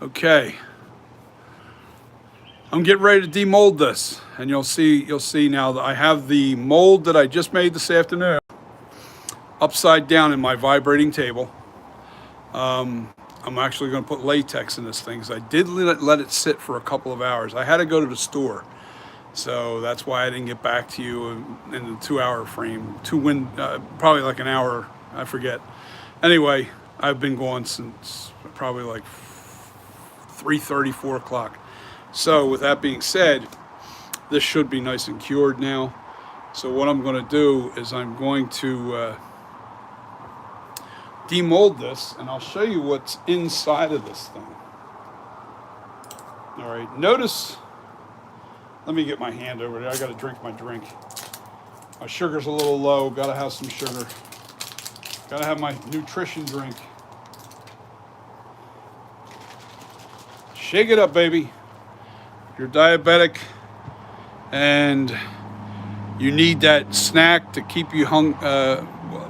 Okay, I'm getting ready to demold this, and you'll see now that I have the mold that I just made this afternoon upside down in my vibrating table. I'm actually going to put latex in this thing because I did let it sit for a couple of hours. I had to go to the store, so that's why I didn't get back to you in the 2 hour frame. Probably like an hour, I forget. Anyway, I've been going since probably like 3:30, 4 o'clock. So with that being said, this should be nice and cured now. So what I'm going to do is I'm going to demold this, and I'll show you what's inside of this thing. All right, notice, let me get my hand over there. I got to drink my drink. My sugar's a little low, got to have some sugar. Got to have my nutrition drink. Shake it up, baby. If you're diabetic and you need that snack to keep you hung,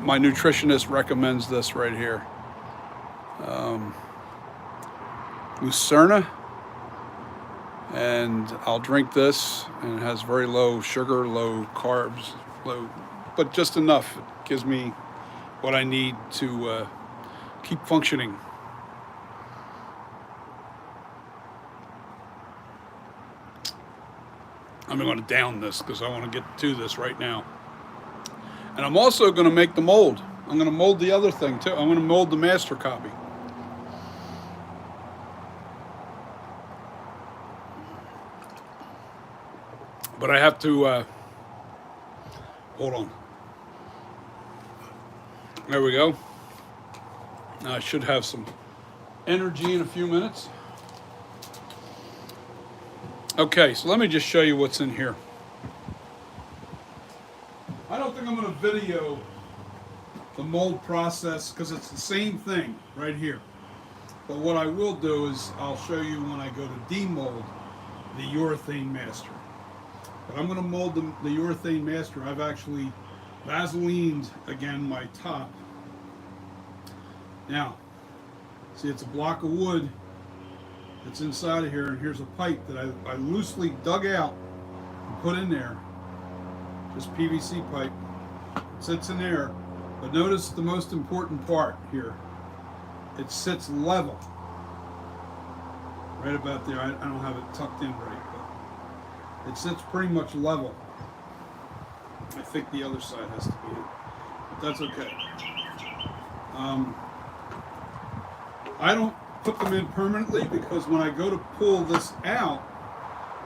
my nutritionist recommends this right here. Lucerna. And I'll drink this, and it has very low sugar, low carbs, but just enough. It gives me what I need to keep functioning. I'm going to down this because I want to get to this right now. And I'm also going to make the mold. I'm going to mold the other thing too. I'm going to mold the master copy. But I have to, hold on. There we go. Now I should have some energy in a few minutes. Okay, so let me just show you what's in here. I don't think I'm going to video the mold process because it's the same thing right here. But what I will do is I'll show you when I go to demold the urethane master. But I'm going to mold the urethane master. I've actually Vaselined again my top. Now, see, it's a block of wood that's inside of here, and here's a pipe that I loosely dug out and put in there. Just PVC pipe. It sits in there, but notice the most important part here. It sits level. Right about there. I don't have it tucked in right, but it sits pretty much level. I think the other side has to be it, but that's okay. I don't put them in permanently because when I go to pull this out,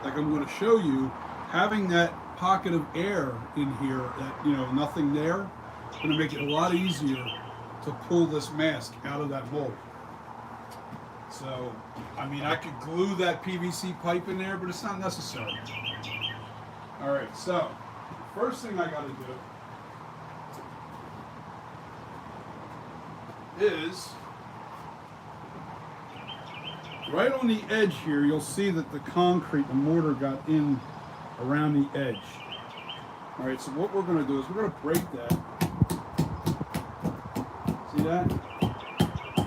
like I'm going to show you, having that pocket of air in here, that, you know, nothing there, is going to make it a lot easier to pull this mask out of that mold. So, I mean, I could glue that PVC pipe in there, but it's not necessary. All right, so first thing I got to do is, right on the edge here, you'll see that the concrete, the mortar got in around the edge. All right, so what we're going to do is we're going to break that. See that?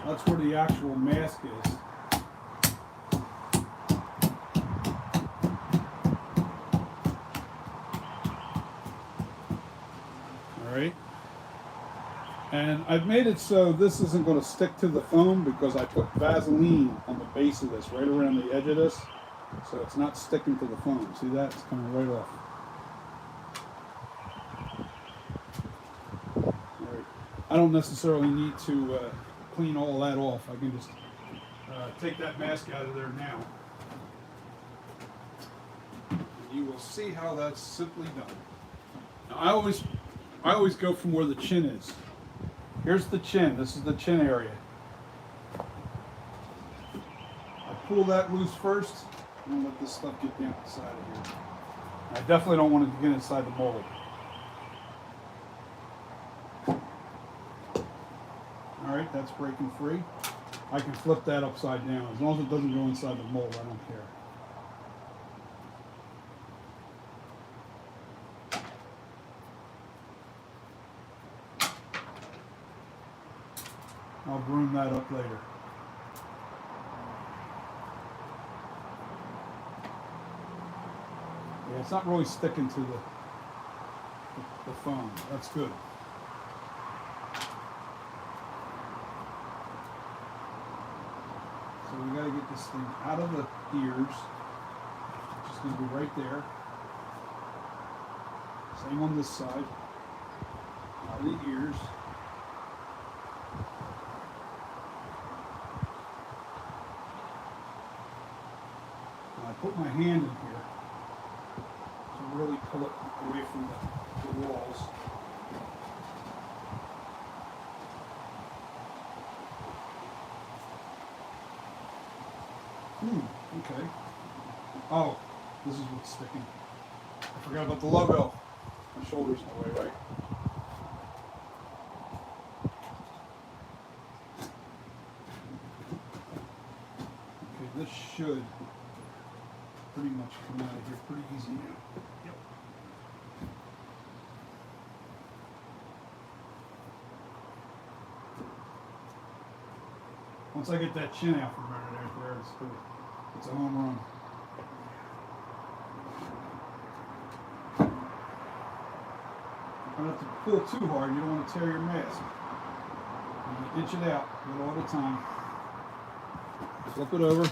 That's where the actual mask is. All right. And I've made it so this isn't going to stick to the foam because I put Vaseline on the base of this, right around the edge of this. So it's not sticking to the foam. See that? It's coming right off. All right. I don't necessarily need to clean all that off. I can just take that mask out of there now. And you will see how that's simply done. Now, I always go from where the chin is. Here's the chin. This is the chin area. I pull that loose first. I'm going to let this stuff get down inside of here. I definitely don't want it to get inside the mold. All right, that's breaking free. I can flip that upside down. As long as it doesn't go inside the mold, I don't care. I'll broom that up later. Yeah, it's not really sticking to the foam. That's good. So we got to get this thing out of the ears, which is going to be right there. Same on this side. Out of the ears. And I put my hand in here to really pull it away from the walls. Okay. Oh, this is what's sticking. I forgot about the logo. My shoulder's in the way, right? Okay, this should pretty much come out of here pretty easy now. Yep. Once I get that chin out from right there, it's good. It's a home run. You don't have to pull too hard. You don't want to tear your mask. You inch it out, do it all the time. Flip it over.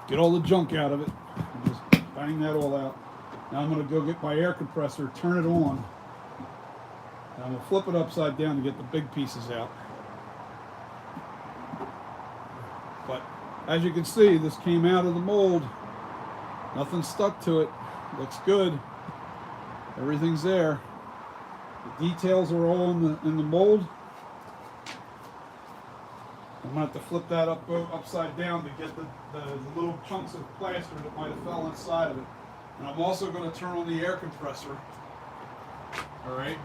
Get all the junk out of it. And just bang that all out. Now I'm going to go get my air compressor, turn it on. And I'm going to flip it upside down to get the big pieces out. But as you can see, this came out of the mold. Nothing stuck to it. Looks good. Everything's there. The details are all in the mold. I'm gonna have to flip that upside down to get the little chunks of plaster that might have fell inside of it. And I'm also going to turn on the air compressor. All right.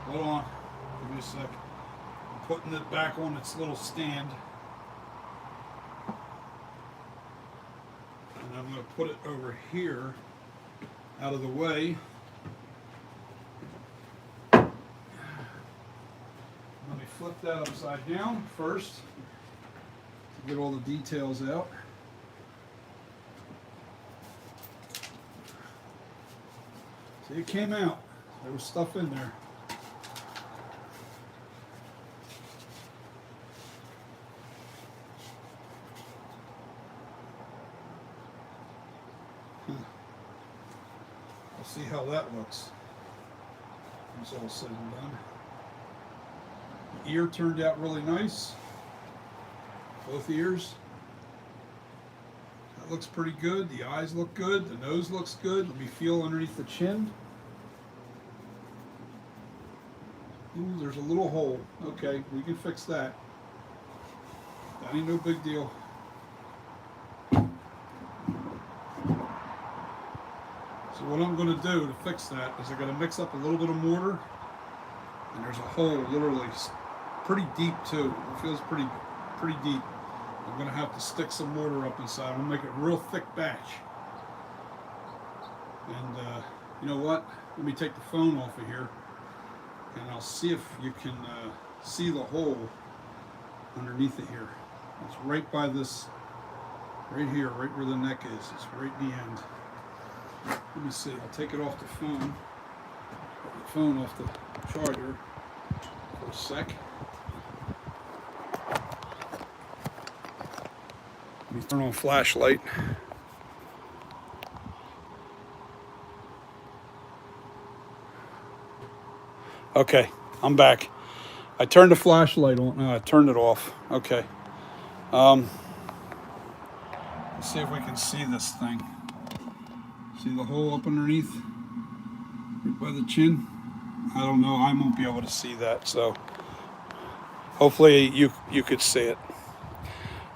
Hold on. Give me a sec. I'm putting it back on its little stand. And I'm going to put it over here, out of the way. Let me flip that upside down first to get all the details out. See, it came out. There was stuff in there. We'll see how that looks. It's all said and done. The ear turned out really nice. Both ears. That looks pretty good. The eyes look good. The nose looks good. Let me feel underneath the chin. Ooh, there's a little hole. Okay, we can fix that. That ain't no big deal. So what I'm going to do to fix that is I'm going to mix up a little bit of mortar. And there's a hole literally pretty deep too. It feels pretty deep. I'm going to have to stick some mortar up inside. I'm going to make it a real thick batch. And you know what? Let me take the phone off of here. And I'll see if you can see the hole underneath it here. It's right by this, right here, right where the neck is. It's right in the end. Let me see. I'll take it off the phone. Put the phone off the charger for a sec. Let me turn on flashlight. Okay, I'm back. I turned the flashlight on. No, I turned it off. Okay. Let's see if we can see this thing. See the hole up underneath? Right by the chin? I don't know. I won't be able to see that, so hopefully you could see it.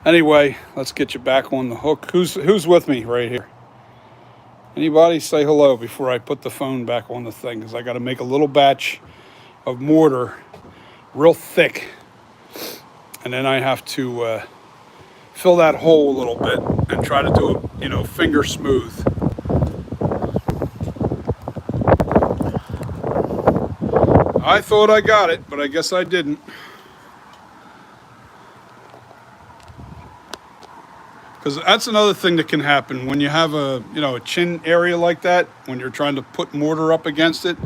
Anyway, let's get you back on the hook. Who's with me right here? Anybody say hello before I put the phone back on the thing, because I got to make a little batch of mortar, real thick, and then I have to fill that hole a little bit and try to do it, you know, finger smooth. I thought I got it, but I guess I didn't. Because that's another thing that can happen when you have a chin area like that. When you're trying to put mortar up against it,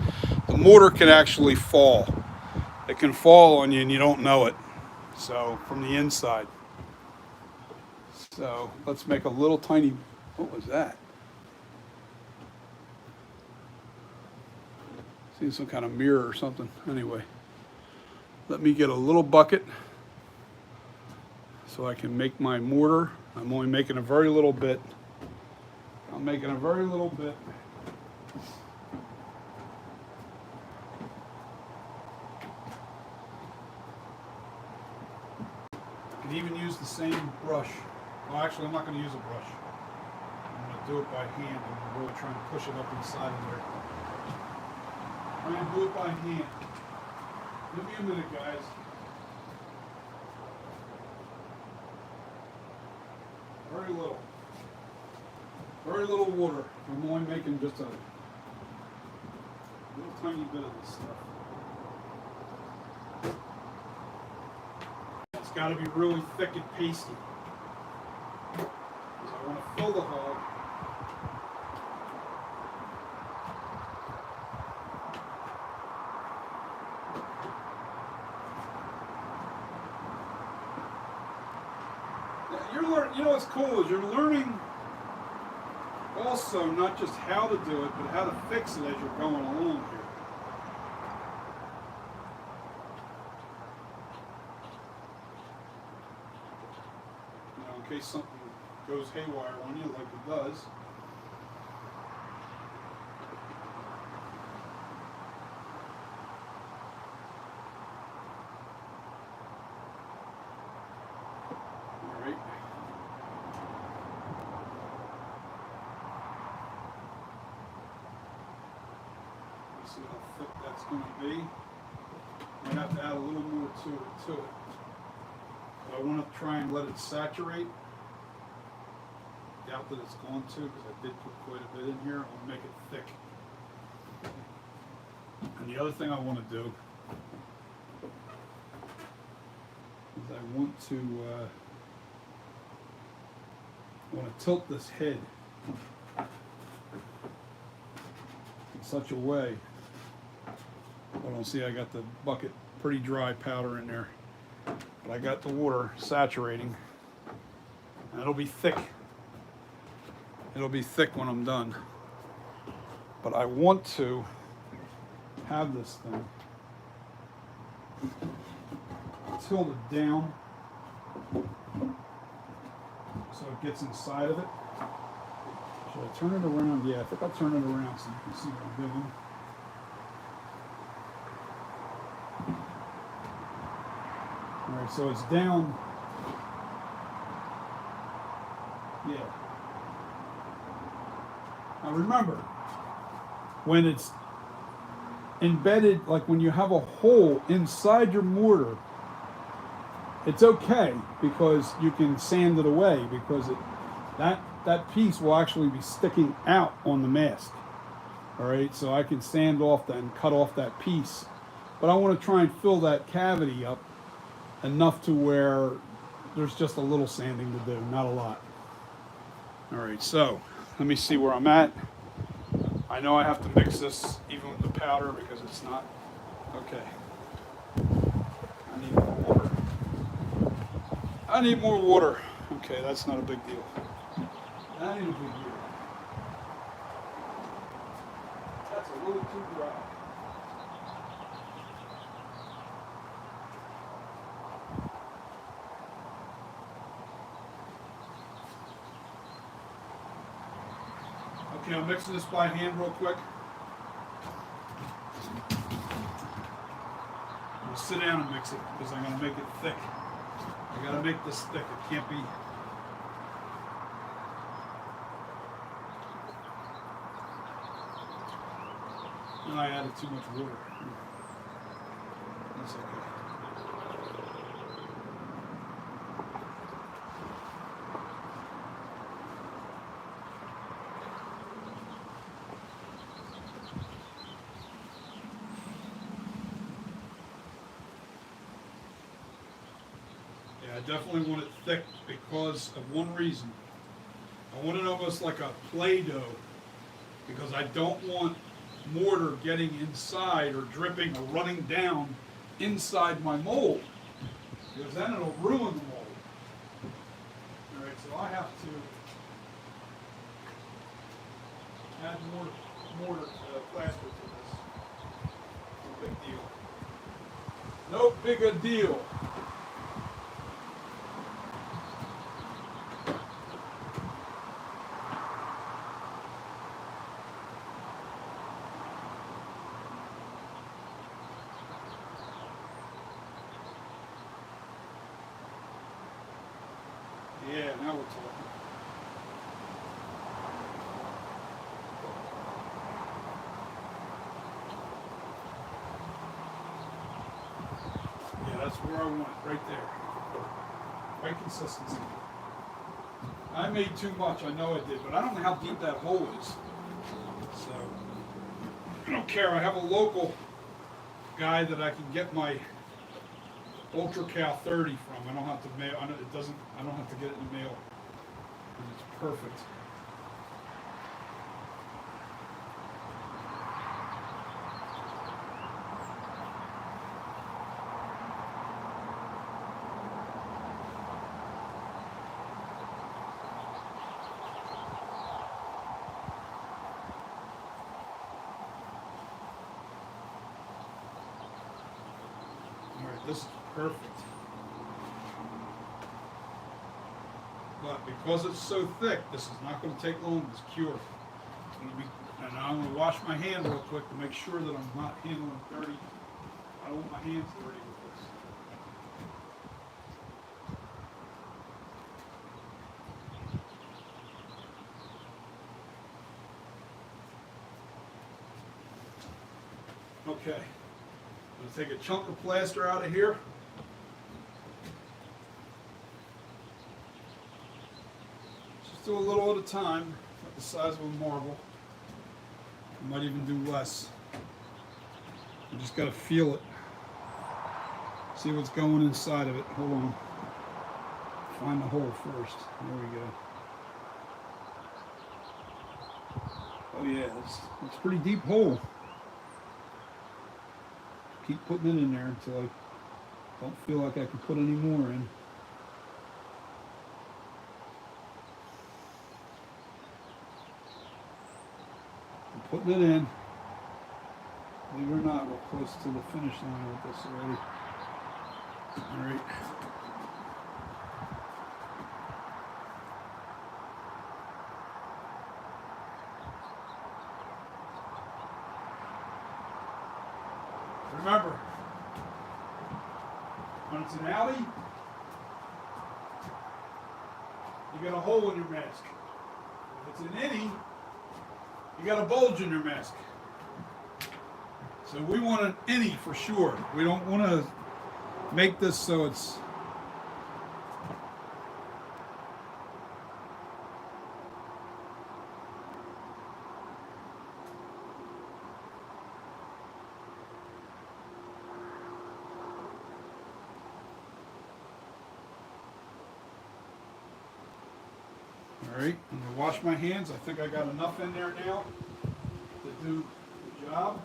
the mortar can actually fall. It can fall on you and you don't know it. So from the inside. So let's make a little tiny. What was that? Seen some kind of mirror or something. Anyway, let me get a little bucket so I can make my mortar. I'm only making a very little bit. I'm making a very little bit. You can even use the same brush. Well, actually, I'm not going to use a brush. I'm going to do it by hand. I'm really trying to push it up inside of there. I'm going to do it by hand. Give me a minute, guys. Very little. Very little water. I'm only making just a little tiny bit of this stuff. It's got to be really thick and pasty. Because I want to fill the hog. You know what's cool is you're learning also not just how to do it, but how to fix it as you're going along here. In case something goes haywire on you like it does. Alright. Let's see how thick that's going to be. Might have to add a little more to it. But I want to try and let it saturate. Doubt that it's going to, because I did put quite a bit in here. I want to make it thick. And the other thing I want to do is I want to tilt this head in such a way. I don't see, I got the bucket pretty dry powder in there, but I got the water saturating, and it'll be thick. It'll be thick when I'm done. But I want to have this thing tilted down so it gets inside of it. Should I turn it around? Yeah, I think I'll turn it around so you can see what I'm doing. All right, so it's down. Yeah. Now remember, when it's embedded, like when you have a hole inside your mortar, it's okay because you can sand it away because that piece will actually be sticking out on the mask. All right, so I can sand off that and cut off that piece, but I want to try and fill that cavity up enough to where there's just a little sanding to do, not a lot. All right, so let me see where I'm at. I know I have to mix this even with the powder because it's not okay. I need more water. I need more water. Okay, that's not a big deal. That ain't a big deal. That's a little too dry. Okay, I'm mixing this by hand real quick. I'm going to sit down and mix it because I'm going to make it thick. I got to make this thick. It can't be. And I added too much water. That's okay. I definitely want it thick because of one reason. I want it almost like a Play-Doh because I don't want mortar getting inside or dripping or running down inside my mold because then it'll ruin the mold. All right, so I have to add mortar plaster to this. No big deal. No big a deal. Yeah, now we're talking. Yeah, that's where I want it, right there. Right consistency. I made too much, I know I did, but I don't know how deep that hole is. So, I don't care. I have a local guy that I can get my Ultra Cal 30 from. I don't have to mail. I don't have to get it in the mail. And it's perfect. All right, this is perfect. But because it's so thick, this is not going to take long to cure. It's going to be, and I'm going to wash my hand real quick to make sure that I'm not handling it dirty. I don't want my hands dirty with this. Okay, I'm going to take a chunk of plaster out of here. Just do a little at a time, about the size of a marble. I might even do less. You just got to feel it. See what's going inside of it. Hold on. Find the hole first. There we go. Oh yeah, it's a pretty deep hole. Keep putting it in there until I don't feel like I can put any more in. I'm putting it in. Believe it or not, we're close to the finish line with this already. All right. Remember, when it's an alley, you got a hole in your mask. If it's an innie, you got a bulge in your mask. So we want an innie for sure. We don't want to make this so it's all right. I'm going to wash my hands. I think I got enough in there now to do the job.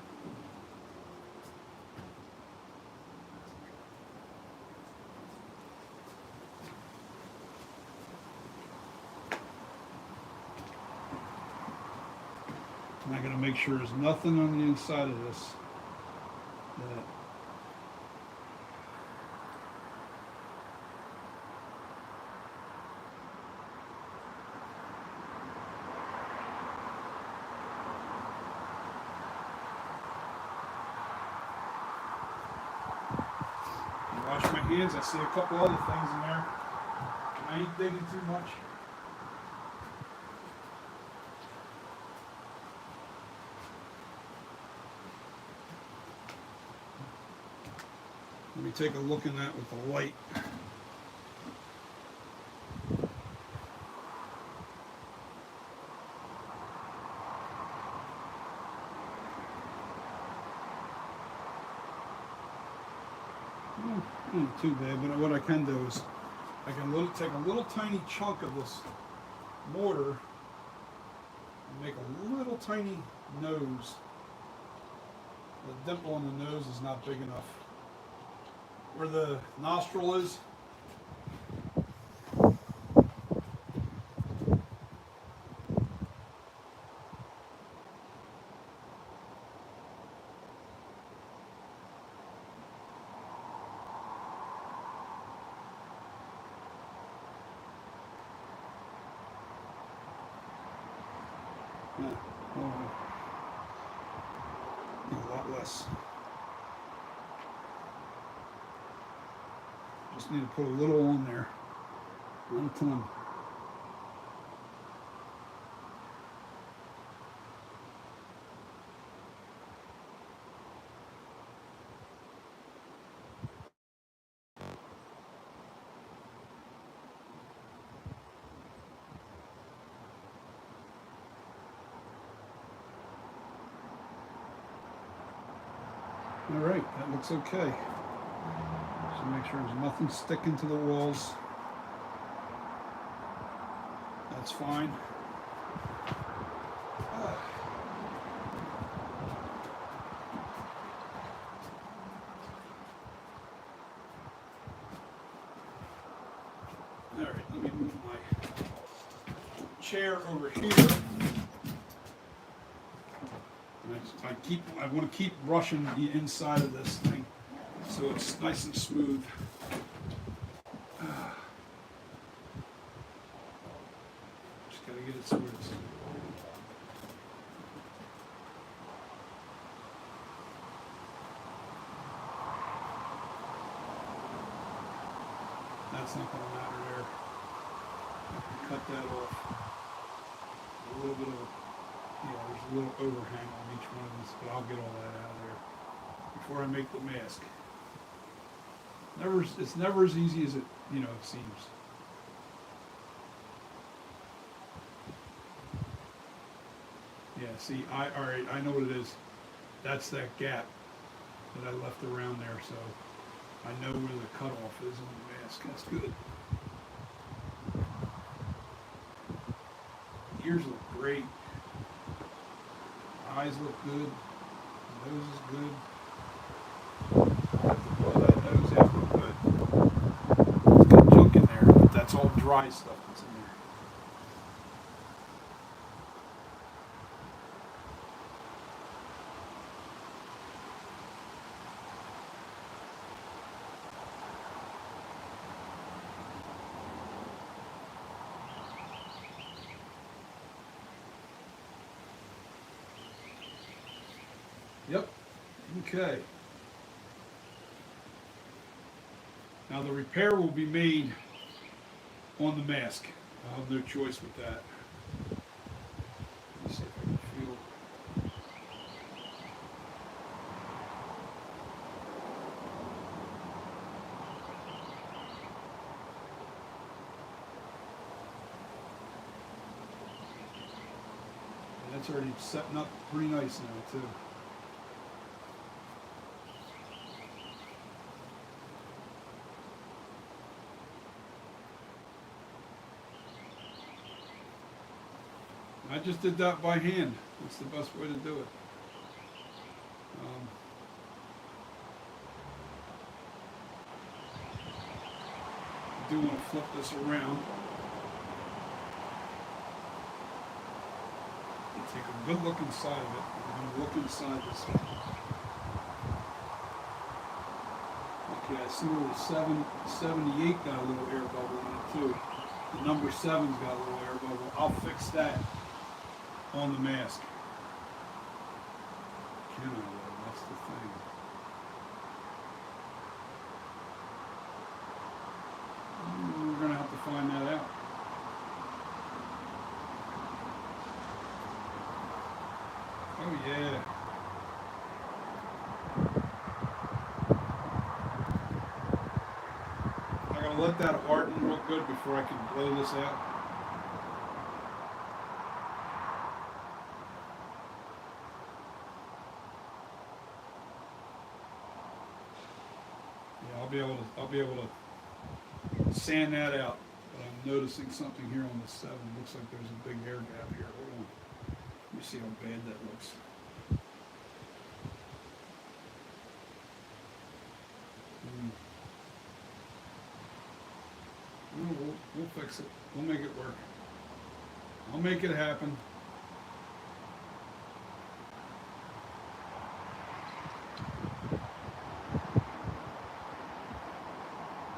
And I got to make sure there's nothing on the inside of this that wash my hands. I see a couple other things in there. I ain't digging too much. Let me take a look in that with the light. Not too bad, but what I can do is I can take a little tiny chunk of this mortar make a little tiny nose. The dimple on the nose is not big enough. Where the nostril is, a lot less. Just need to put a little on there, not a ton. All right, that looks okay. So make sure there's nothing sticking to the walls. That's fine. All right, let me move my chair over here. I want to keep brushing the inside of this thing so it's nice and smooth. Just gotta get it smooth. That's not going to matter there. I can cut that off. A little bit of there's a little overhang on each one of these, but I'll get all that out of there before I make the mask. It's never as easy as it seems. Yeah, see, all right, I know what it is. That's that gap that I left around there, so I know where the cutoff is on the mask. That's good. Ears look great. Eyes look good. Nose is good. Blow that nose out real good. It's got junk in there, but that's all dry stuff that's in there. Yep. Okay. Now the repair will be made on the mask. I'll have no choice with that. Let's see if I can feel. And that's already setting up pretty nice now too. I just did that by hand. That's the best way to do it. I do want to flip this around. And take a good look inside of it. I'm going to look inside this one. Okay, I see where the 78 got a little air bubble in it too. The number 7's got a little air bubble. I'll fix that on the mask. Can I though? That's the thing. We're going to have to find that out. Oh yeah. I gotta let that harden real good before I can blow this out. I'll be able to sand that out. But I'm noticing something here on the 7. Looks like there's a big air gap here. Hold on. me see how bad that looks. No, we'll fix it. We'll make it work. I'll make it happen.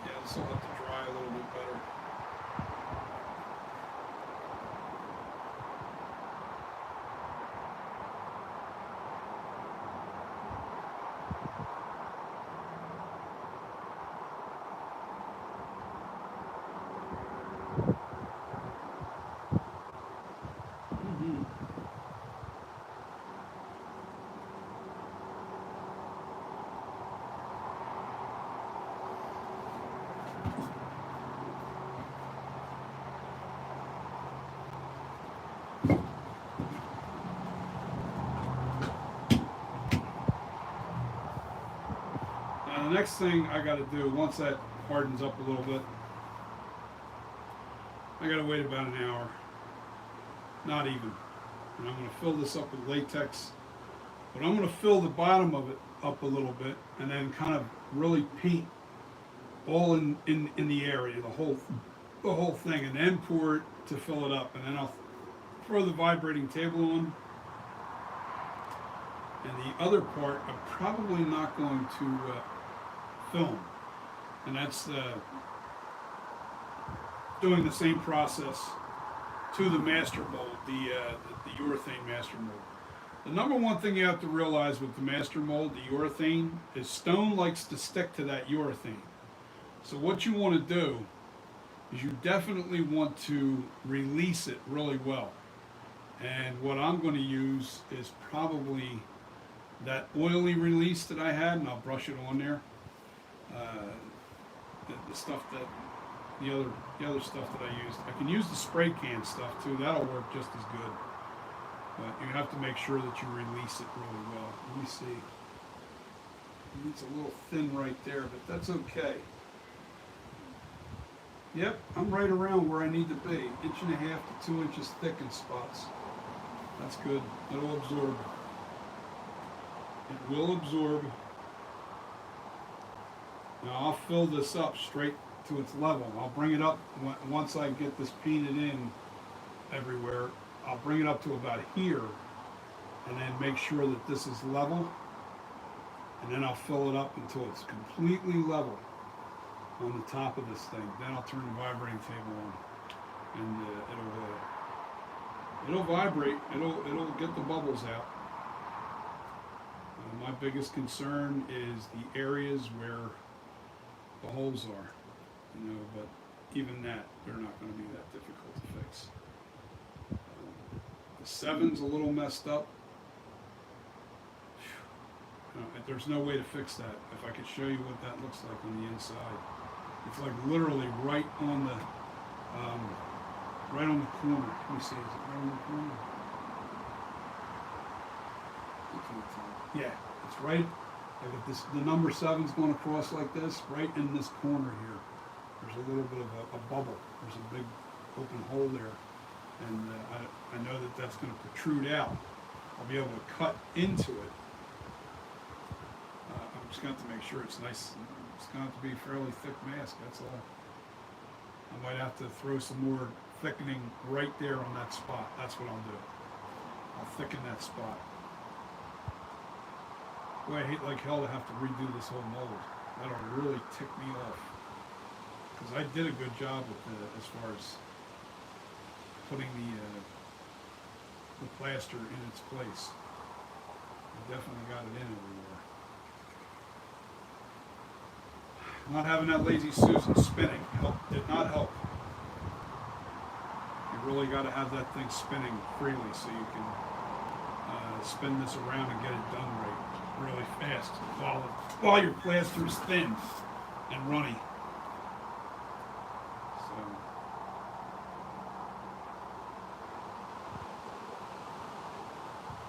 Yeah, this will have to dry a little bit better. Now the next thing I got to do, once that hardens up a little bit, I got to wait about an hour. Not even. And I'm going to fill this up with latex. But I'm going to fill the bottom of it up a little bit and then kind of really paint all in the area, the whole thing, and then pour it to fill it up. And then I'll throw the vibrating table on. And the other part I'm probably not going to film. And that's doing the same process to the master mold, the urethane master mold. The number one thing you have to realize with the master mold, the urethane, is stone likes to stick to that urethane. So what you want to do is you definitely want to release it really well. And what I'm going to use is probably that oily release that I had, and I'll brush it on there. The stuff that the other stuff that I used. I can use the spray can stuff too. That'll work just as good. But you have to make sure that you release it really well. Let me see. It's a little thin right there, but that's okay. Yep, I'm right around where I need to be. 1.5 to 2 inches thick in spots. That's good. It'll absorb. It will absorb. Now I'll fill this up straight to its level. I'll bring it up once I get this painted in everywhere. I'll bring it up to about here and then make sure that this is level, and then I'll fill it up until it's completely level on the top of this thing. Then I'll turn the vibrating table on, and it'll vibrate. It'll get the bubbles out. My biggest concern is the areas where the holes are, but even that, they're not going to be that difficult to fix. The 7's a little messed up. There's no way to fix that. If I could show you what that looks like on the inside, it's like literally right on the corner. Let me see, is it right on the corner? Yeah, it's right. Like if the number 7's going across like this, right in this corner here. There's a little bit of a bubble. There's a big open hole there. And I know that that's going to protrude out. I'll be able to cut into it. I'm just going to have to make sure it's nice. It's going to have to be a fairly thick mask, that's all. I might have to throw some more thickening right there on that spot. That's what I'll do. I'll thicken that spot. Boy, I hate like hell to have to redo this whole mold. That'll really tick me off. Because I did a good job with as far as putting the plaster in its place. I definitely got it in everywhere. Not having that lazy Susan spinning did not help. You really got to have that thing spinning freely so you can spin this around and get it done really fast while your plaster's thin and runny.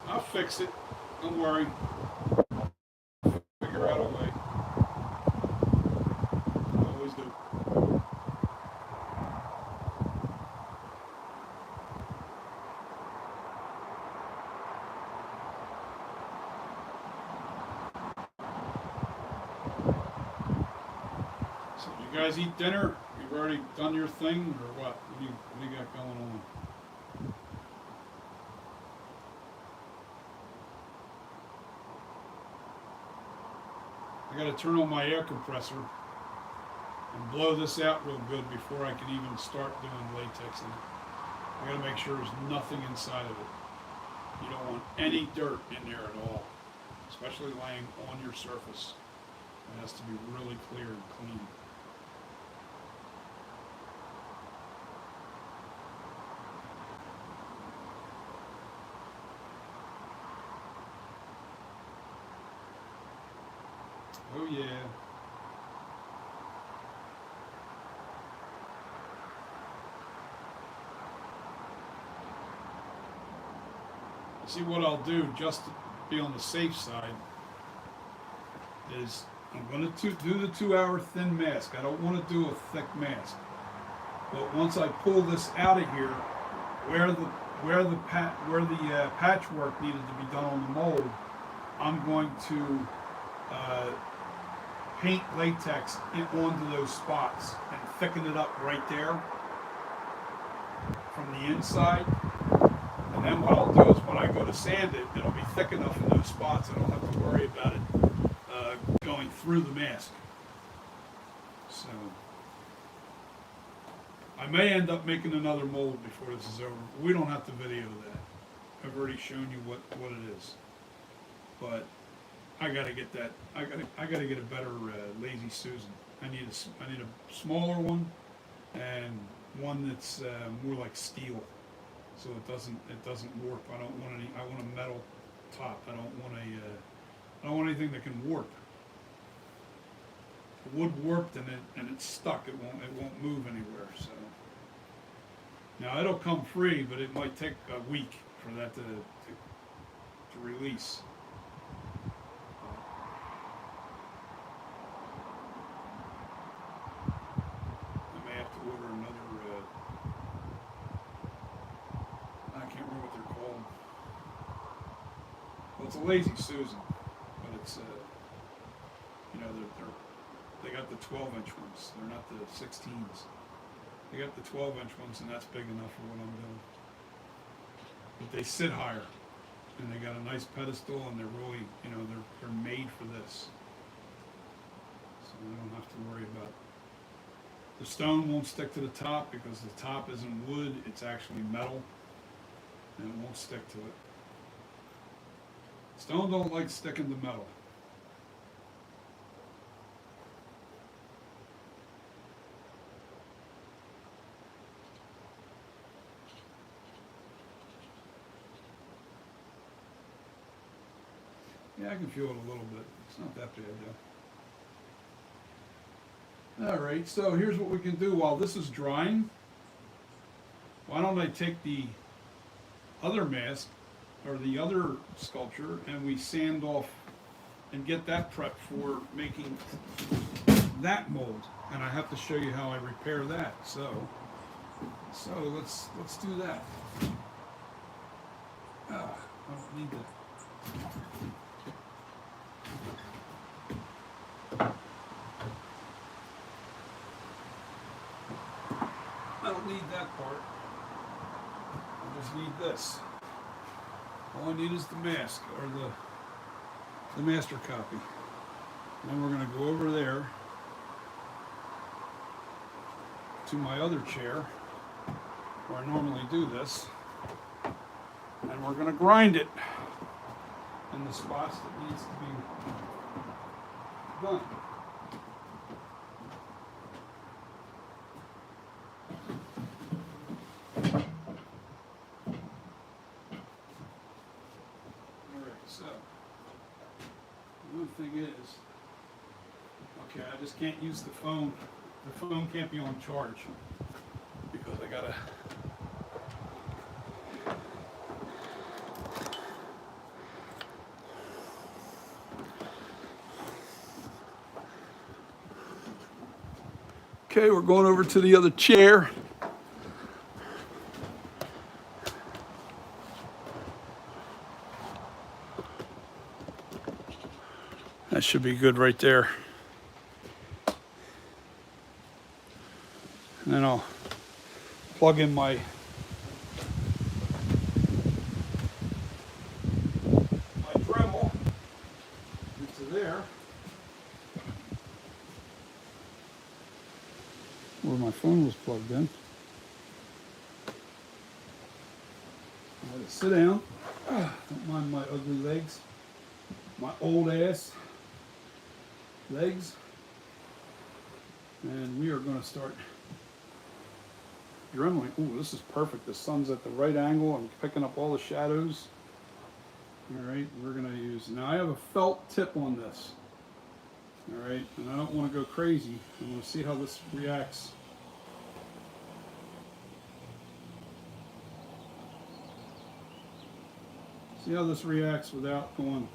I'll fix it. Don't worry. Figure out a way. I always do. You guys eat dinner? You've already done your thing, or what? What do you got going on? I got to turn on my air compressor and blow this out real good before I can even start doing latex in it. I got to make sure there's nothing inside of it. You don't want any dirt in there at all, especially laying on your surface. It has to be really clear and clean. Oh yeah. See, what I'll do, just to be on the safe side, is I'm going to do the 2-hour thin mask. I don't want to do a thick mask. But once I pull this out of here, where the patchwork needed to be done on the mold, I'm going to paint latex onto those spots and thicken it up right there from the inside. And then what I'll do is when I go to sand it, it'll be thick enough in those spots I don't have to worry about it going through the mask. So I may end up making another mold before this is over. We don't have to video that. I've already shown you what it is. But I gotta get that. I gotta get a better Lazy Susan. I need a smaller one and one that's more like steel, so it doesn't warp. I don't want any. I want a metal top. I don't want anything that can warp. The wood warped and it's stuck. It won't move anywhere. So now it'll come free, but it might take a week for that to release. I may have to order another. I can't remember what they're called. Well, it's a Lazy Susan, but it's they got the 12-inch ones. They're not the 16s. They got the 12-inch ones, and that's big enough for what I'm doing. But they sit higher, and they got a nice pedestal, and they're really, they're made for this. So I don't have to worry about it. The stone won't stick to the top because the top isn't wood, it's actually metal, and it won't stick to it. Stone don't like sticking to metal. Yeah, I can feel it a little bit. It's not that bad though. Alright, so here's what we can do while this is drying. Why don't I take the other mask, or the other sculpture, and we sand off and get that prepped for making that mold. And I have to show you how I repair that. So let's do that. I don't need that. I don't need that part. I just need this. All I need is the mask, or the master copy. And then we're going to go over there to my other chair, where I normally do this, and we're going to grind it in the spots that needs to be done. So, the one thing is, okay, I just can't use the phone. The phone can't be on charge because I gotta. Okay, we're going over to the other chair. That should be good right there. And then I'll plug in my Dremel into there, where my phone was plugged in. I had to sit down. Don't mind my ugly legs, my old ass legs. And we are going to start dremeling. Ooh, this is perfect. The sun's at the right angle. I'm picking up all the shadows. All right, we're going to use, now I have a felt tip on this. All right, and I don't want to go crazy. I want to see how this reacts. See how this reacts without going.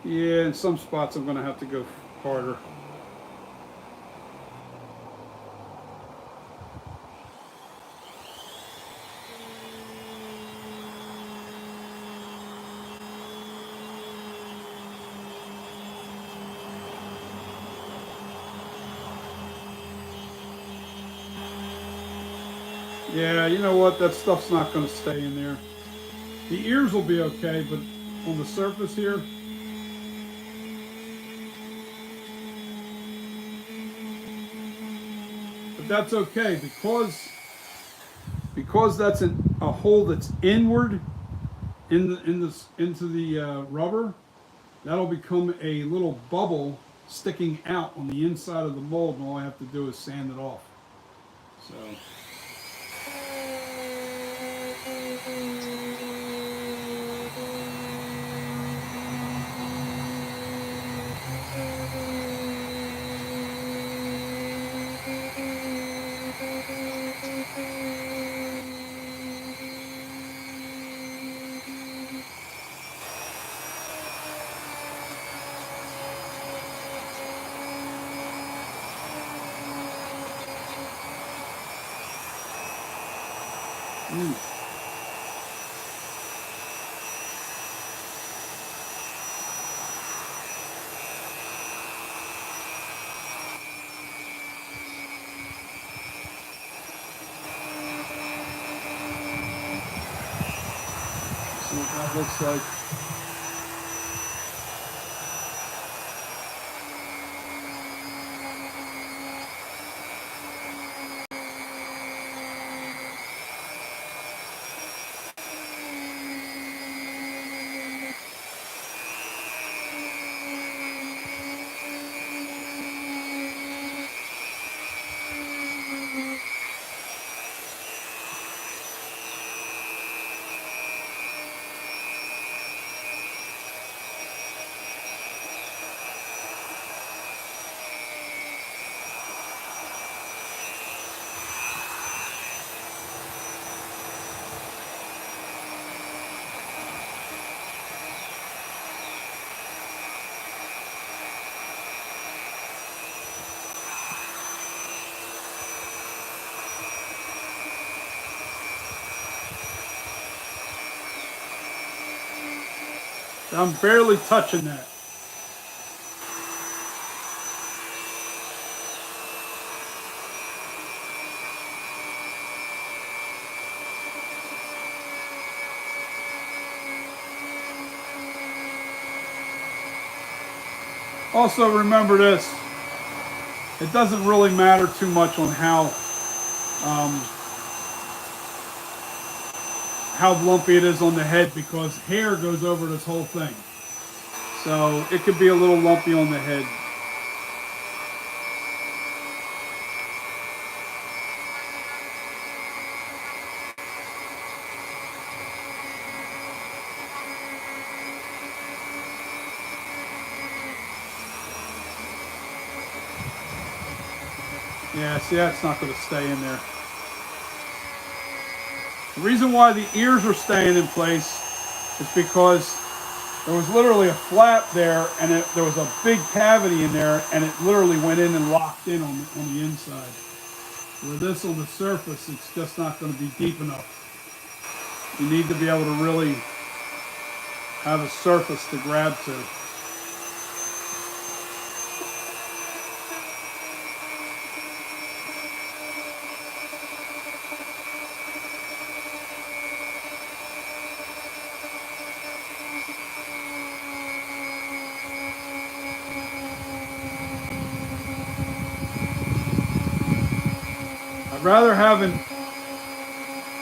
Yeah, in some spots I'm going to have to go harder. Yeah, you know what? That stuff's not going to stay in there. The ears will be okay, but on the surface here, but that's okay because that's a hole that's inward into the rubber. That'll become a little bubble sticking out on the inside of the mold, and all I have to do is sand it off. So. See what that looks like. I'm barely touching that. Also remember this, it doesn't really matter too much on how lumpy it is on the head, because hair goes over this whole thing. So it could be a little lumpy on the head. Yeah, see, that's not going to stay in there. The reason why the ears are staying in place is because there was literally a flap there, and there was a big cavity in there, and it literally went in and locked in on the inside. Where this on the surface, it's just not going to be deep enough. You need to be able to really have a surface to grab to. I'd rather have an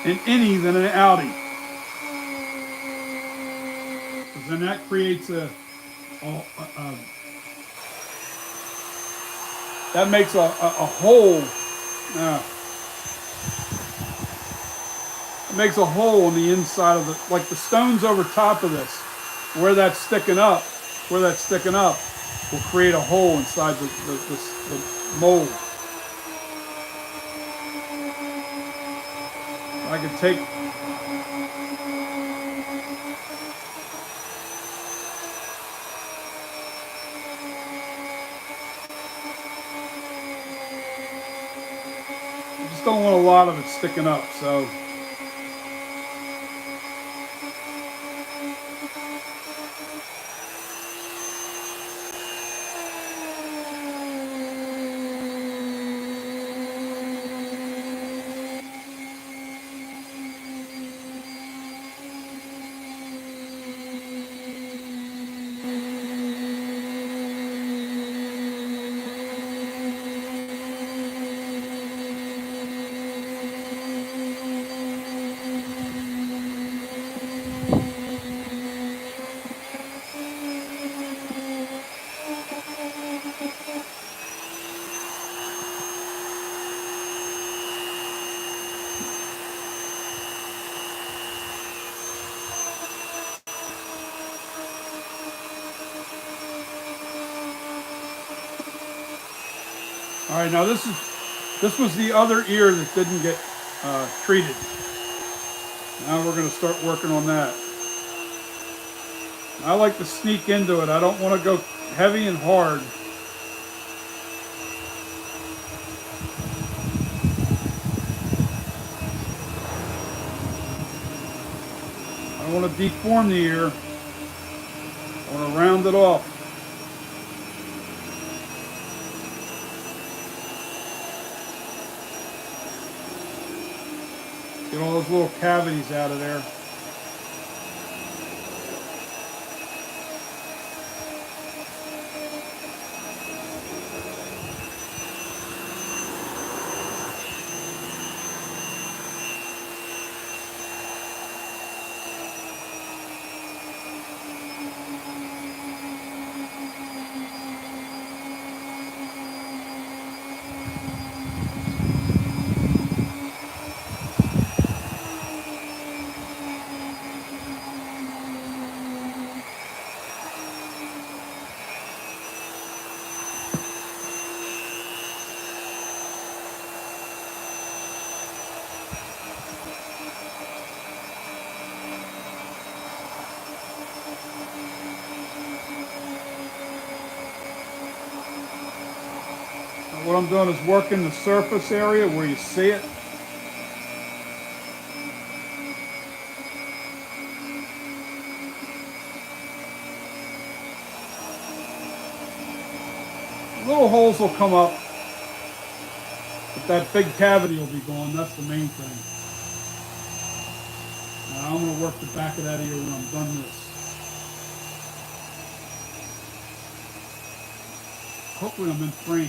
innie than an outie. Because then that creates that makes a hole. It makes a hole on the inside of the, like the stones over top of this, where that's sticking up, will create a hole inside the mold. I could take. I just don't want a lot of it sticking up, so. All right, now this was the other ear that didn't get treated. Now we're going to start working on that. I like to sneak into it. I don't want to go heavy and hard. I don't want to deform the ear. I want to round it off. Get all those little cavities out of there. What I'm doing is working the surface area where you see it. Little holes will come up, but that big cavity will be gone. That's the main thing. Now I'm going to work the back of that ear when I'm done this. Hopefully I'm in frame.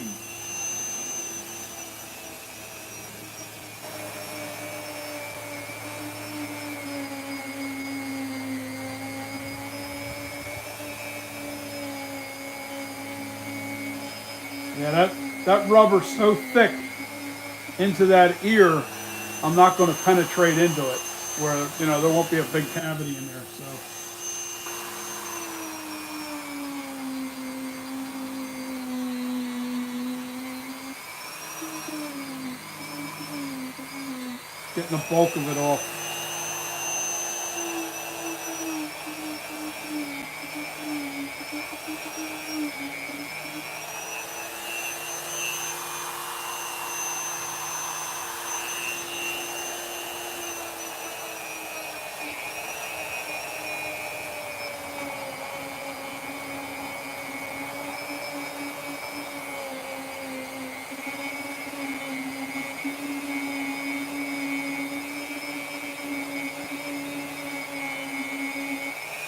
Yeah, that rubber's so thick into that ear, I'm not going to penetrate into it where, you know, there won't be a big cavity in there, so. Getting the bulk of it off.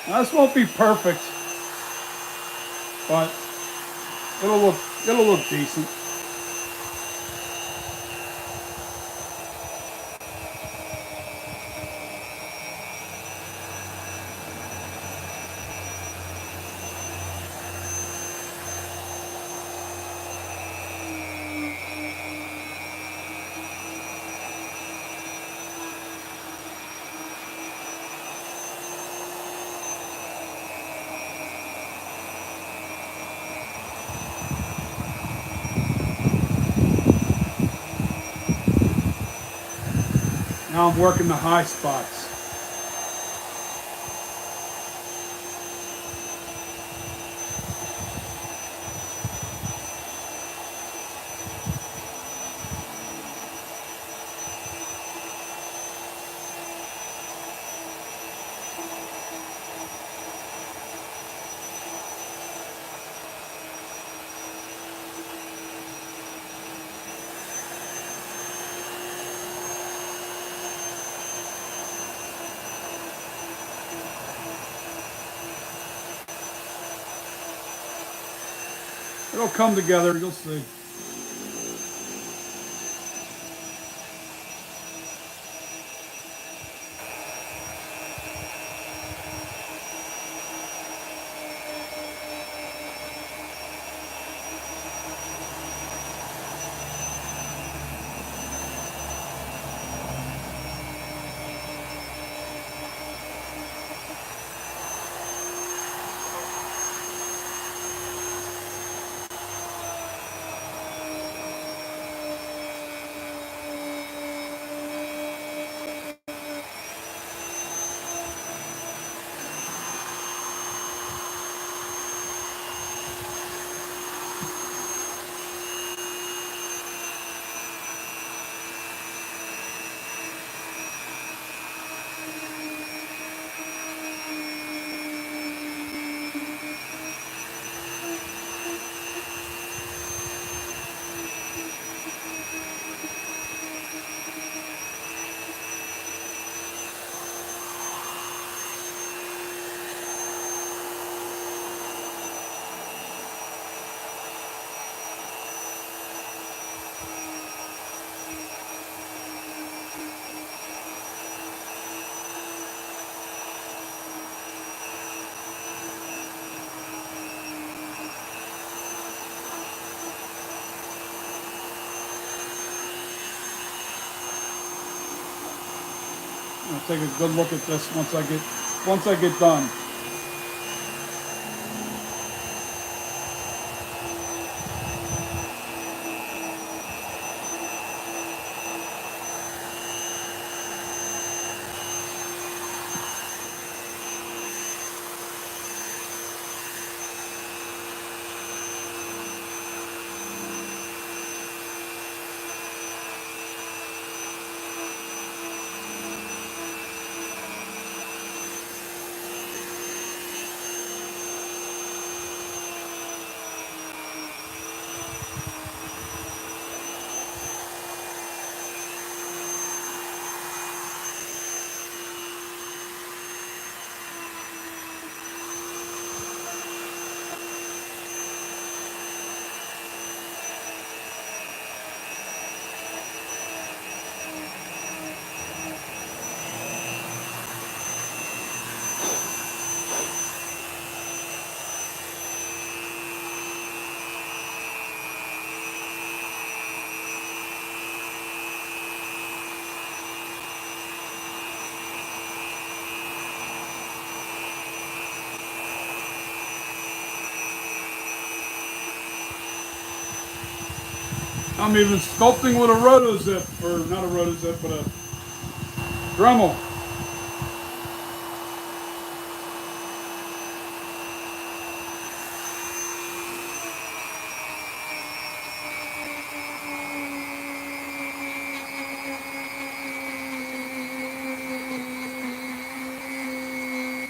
Now, this won't be perfect, but it'll look decent. Now I'm working the high spots. It'll come together, you'll see. I'll take a good look at this once I get done. I'm even sculpting with a rotozip, or not a rotozip, but a Dremel.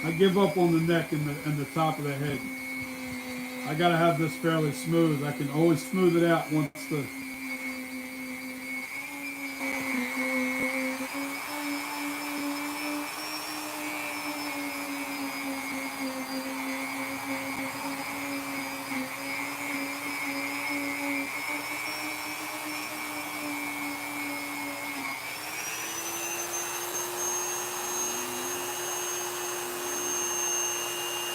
I give up on the neck and the top of the head. I gotta have this fairly smooth. I can always smooth it out once the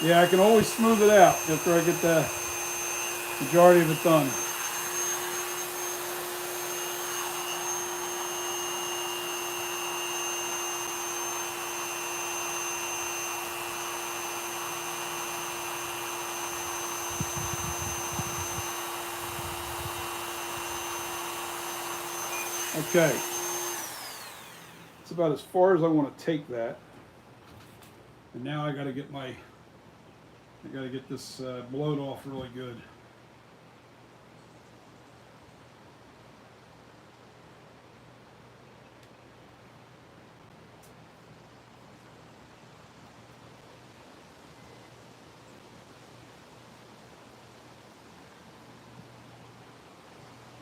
yeah, I can always smooth it out after I get the majority of it done. Okay. It's about as far as I want to take that. And now I got to get this blowed off really good.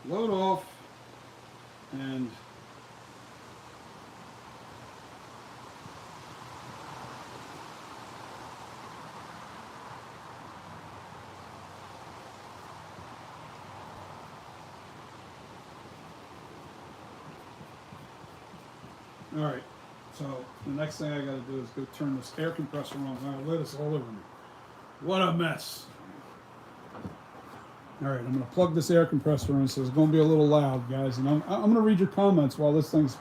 Load off, and all right, so the next thing I got to do is go turn this air compressor on. I'm going to lay this all over me. What a mess. All right, I'm going to plug this air compressor in, so it's going to be a little loud, guys. And I'm going to read your comments while this thing's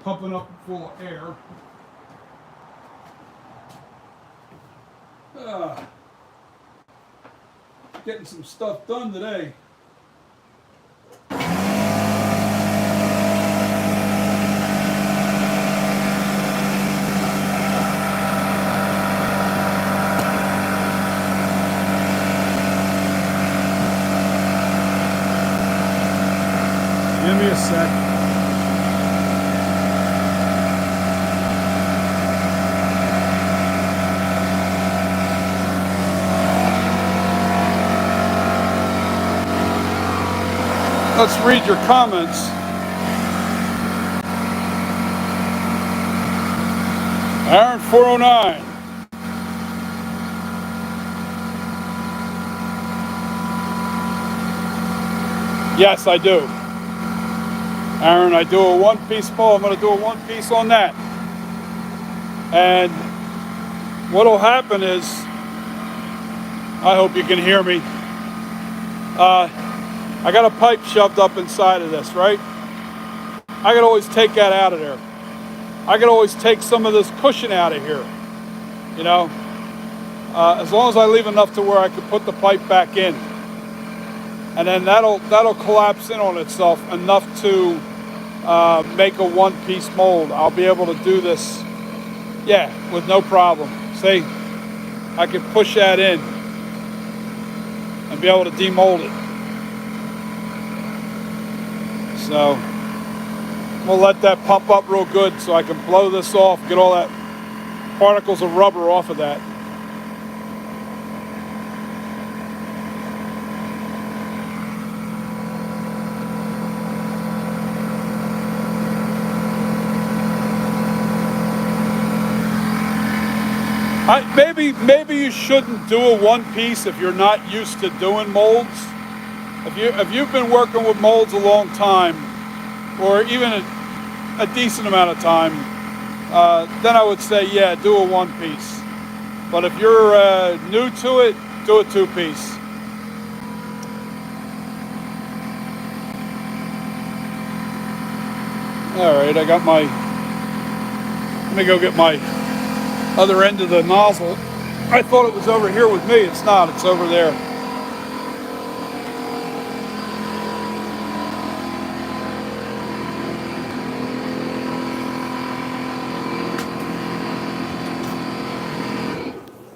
pumping up full of air. Getting some stuff done today. Give me a sec. Let's read your comments. Aaron 409. Yes, I do. Aaron, I do a one-piece mold. I'm going to do a one-piece on that. And what'll happen is, I hope you can hear me. I got a pipe shoved up inside of this, right? I can always take that out of there. I can always take some of this cushion out of here, you know, as long as I leave enough to where I can put the pipe back in. And then that'll collapse in on itself enough to make a one-piece mold. I'll be able to do this, yeah, with no problem. See, I can push that in and be able to demold it. So we'll let that pump up real good so I can blow this off, get all that particles of rubber off of that. Maybe you shouldn't do a one piece if you're not used to doing molds. If you've been working with molds a long time, or even a decent amount of time, then I would say, yeah, do a one piece. But if you're new to it, do a two piece. All right, I got my, let me go get my other end of the nozzle. I thought it was over here with me. It's not, it's over there.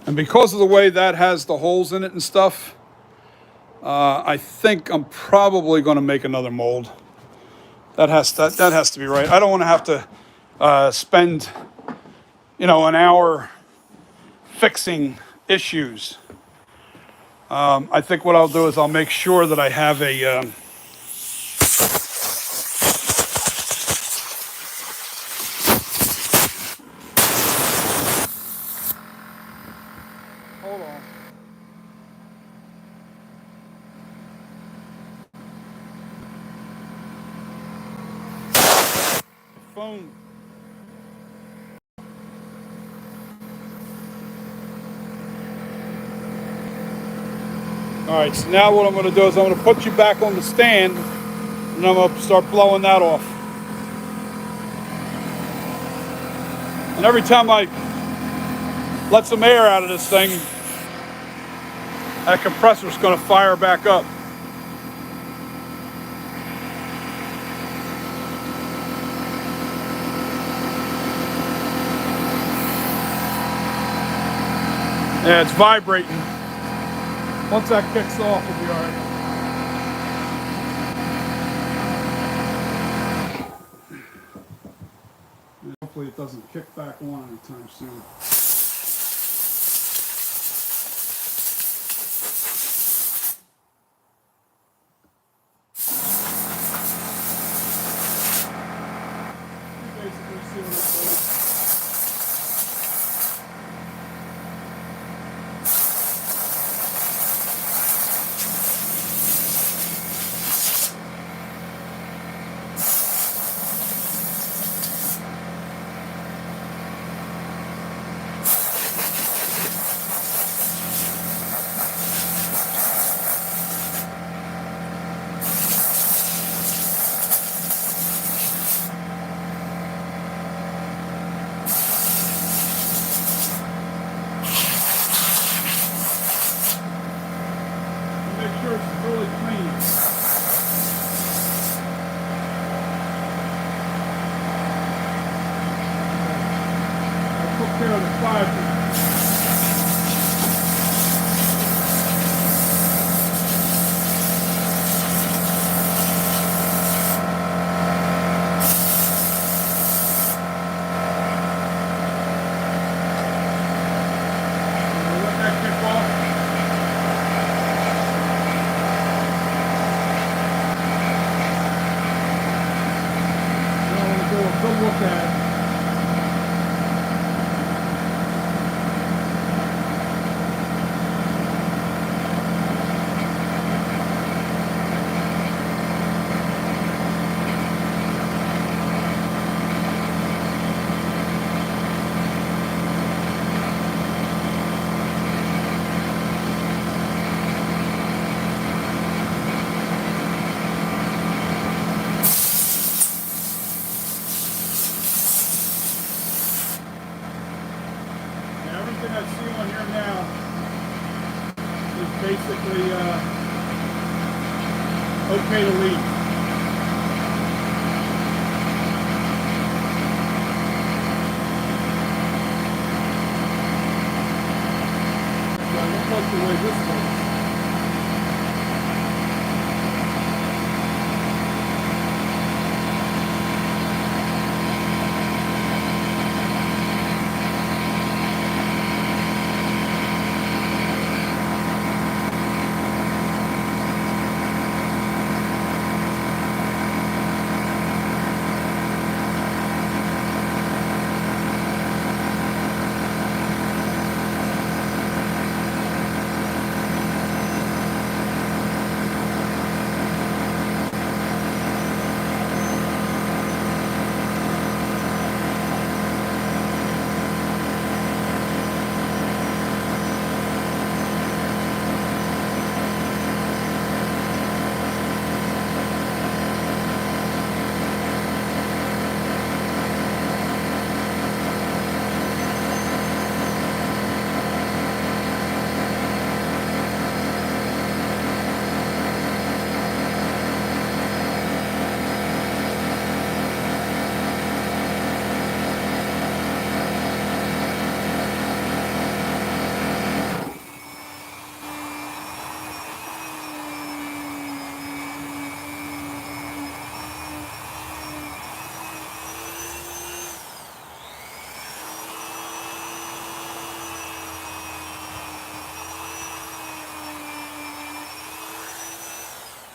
And because of the way that has the holes in it and stuff, I think I'm probably going to make another mold. That has to be right. I don't want to have to spend, you know, an hour fixing issues. I think what I'll do is I'll make sure that I have a hold on. Phone. All right, so now what I'm going to do is I'm going to put you back on the stand, and I'm going to start blowing that off. And every time I let some air out of this thing, that compressor's going to fire back up. Yeah, it's vibrating. Once that kicks off, we'll be all right. And hopefully it doesn't kick back on anytime soon. Basically sealing it fully. Make sure it's really clean. I took care of the fiber. Let that kick off. Do a good look at it. Everything I see on here now is basically okay to leave. So I don't like the way this looks.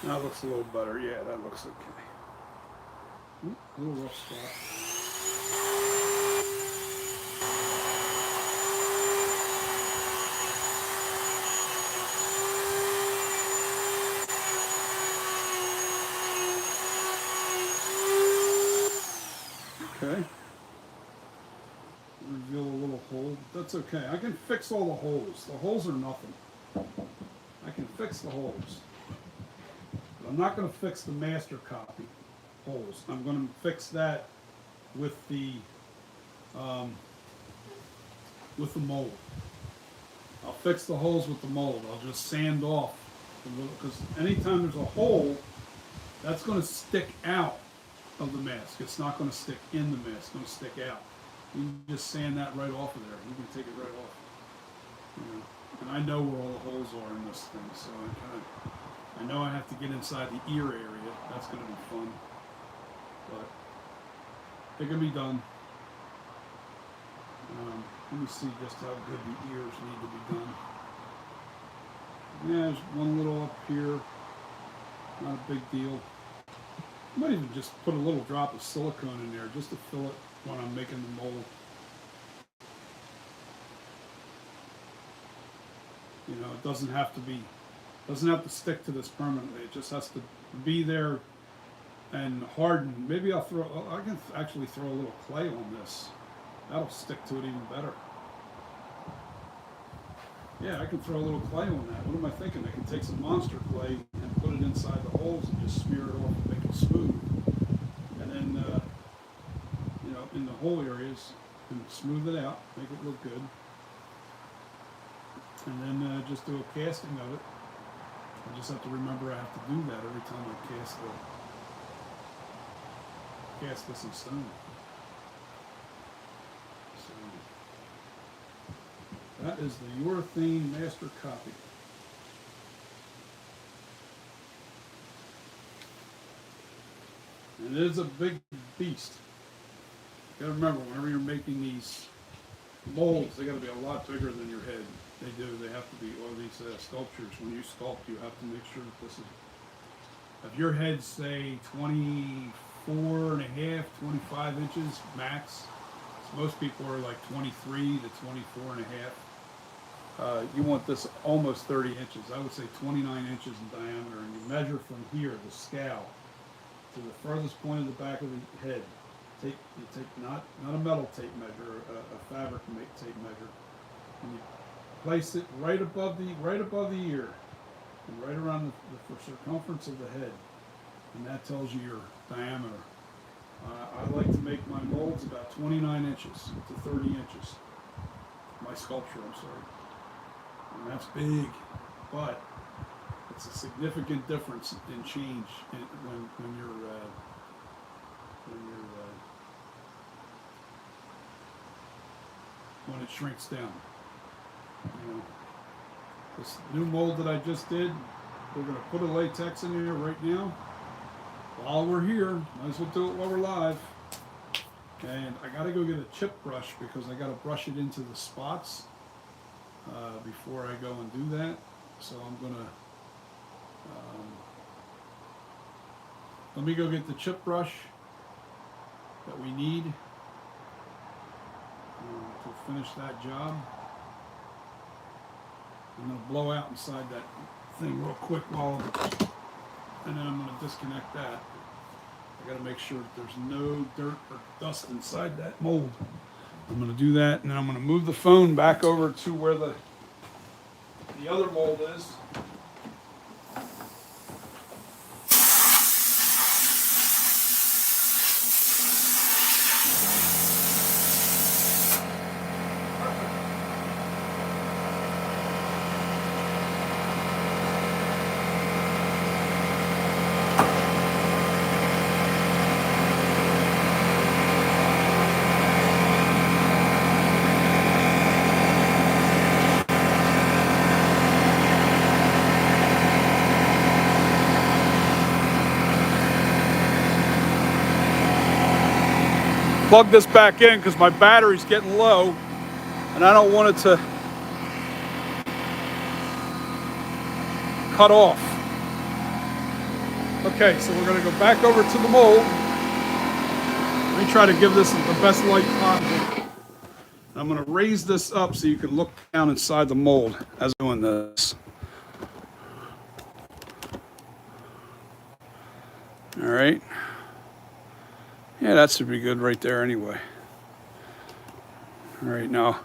That looks a little better. Yeah, that looks okay. A little rough spot. Okay. Reveal a little hole. That's okay. I can fix all the holes. The holes are nothing. I can fix the holes. But I'm not going to fix the master copy holes. I'm going to fix that with the mold. I'll fix the holes with the mold. I'll just sand off because anytime there's a hole, that's going to stick out of the mask. It's not going to stick in the mask. It's going to stick out. You can just sand that right off of there. You can take it right off. You know, and I know where all the holes are in this thing, so I know I have to get inside the ear area. That's going to be fun, but it can be done. Let me see just how good the ears need to be done. Yeah, there's one little up here, not a big deal. I might even just put a little drop of silicone in there just to fill it when I'm making the mold. You know, it doesn't have to stick to this permanently. It just has to be there and harden. Maybe I can actually throw a little clay on this. That'll stick to it even better. Yeah, I can throw a little clay on that. What am I thinking? I can take some monster clay and put it inside the holes and just smear it off and make it smooth. And then, you know, in the hole areas, and smooth it out, make it look good. And then just do a casting of it. I just have to remember I have to do that every time I cast this in stone. That is the Urethane Master Copy. And it is a big beast. You gotta remember, whenever you're making these molds, they gotta be a lot bigger than your head. They do, they have to be, or these sculptures, when you sculpt, you have to make sure that this is, if your head's say 24 and a half, 25 inches max, so most people are like 23 to 24 and a half. You want this almost 30 inches. I would say 29 inches in diameter, and you measure from here, the scowl, to the furthest point of the back of the head. You take not a metal tape measure, a fabric tape measure, and you place it right above the ear, and right around the circumference of the head, and that tells you your diameter. I like to make my molds about 29 inches to 30 inches. My sculpture, I'm sorry. And that's big, but it's a significant difference in change when it shrinks down. You know, this new mold that I just did, we're going to put a latex in here right now. While we're here, might as well do it while we're live. And I got to go get a chip brush because I got to brush it into the spots before I go and do that. So I'm gonna let me go get the chip brush that we need to finish that job. I'm gonna blow out inside that thing real quick and then I'm gonna disconnect that. I gotta make sure that there's no dirt or dust inside that mold. I'm going to do that, and then I'm going to move the phone back over to where the other mold is. Plug this back in because my battery's getting low and I don't want it to cut off. Okay, so we're going to go back over to the mold. Let me try to give this the best light possible. I'm going to raise this up so you can look down inside the mold as I'm doing this. All right. Yeah, that should be good right there anyway. All right, now.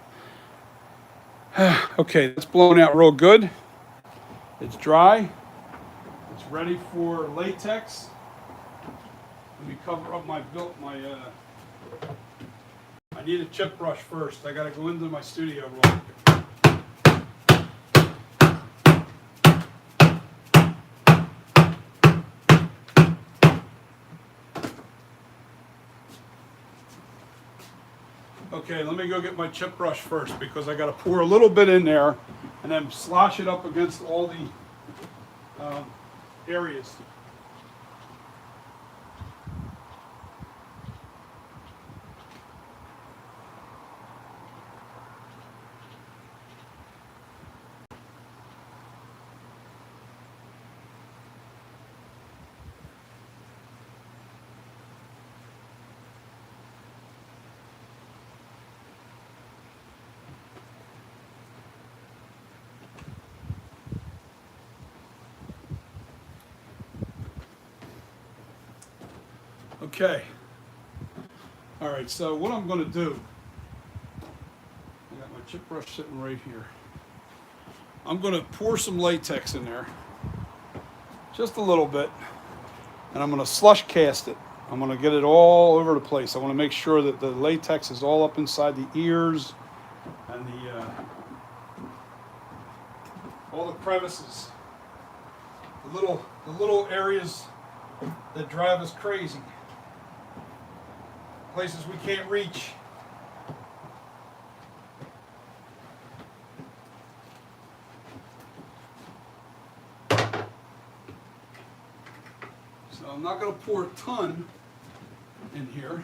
Okay, it's blown out real good. It's dry. It's ready for latex. Let me cover up I need a chip brush first. I got to go into my studio room. Okay, let me go get my chip brush first because I got to pour a little bit in there and then slosh it up against all the areas. Okay. All right, so what I'm going to do, I got my chip brush sitting right here. I'm going to pour some latex in there, just a little bit, and I'm going to slush cast it. I'm going to get it all over the place. I want to make sure that the latex is all up inside the ears and all the crevices, the little areas that drive us crazy. Places we can't reach. So I'm not going to pour a ton in here.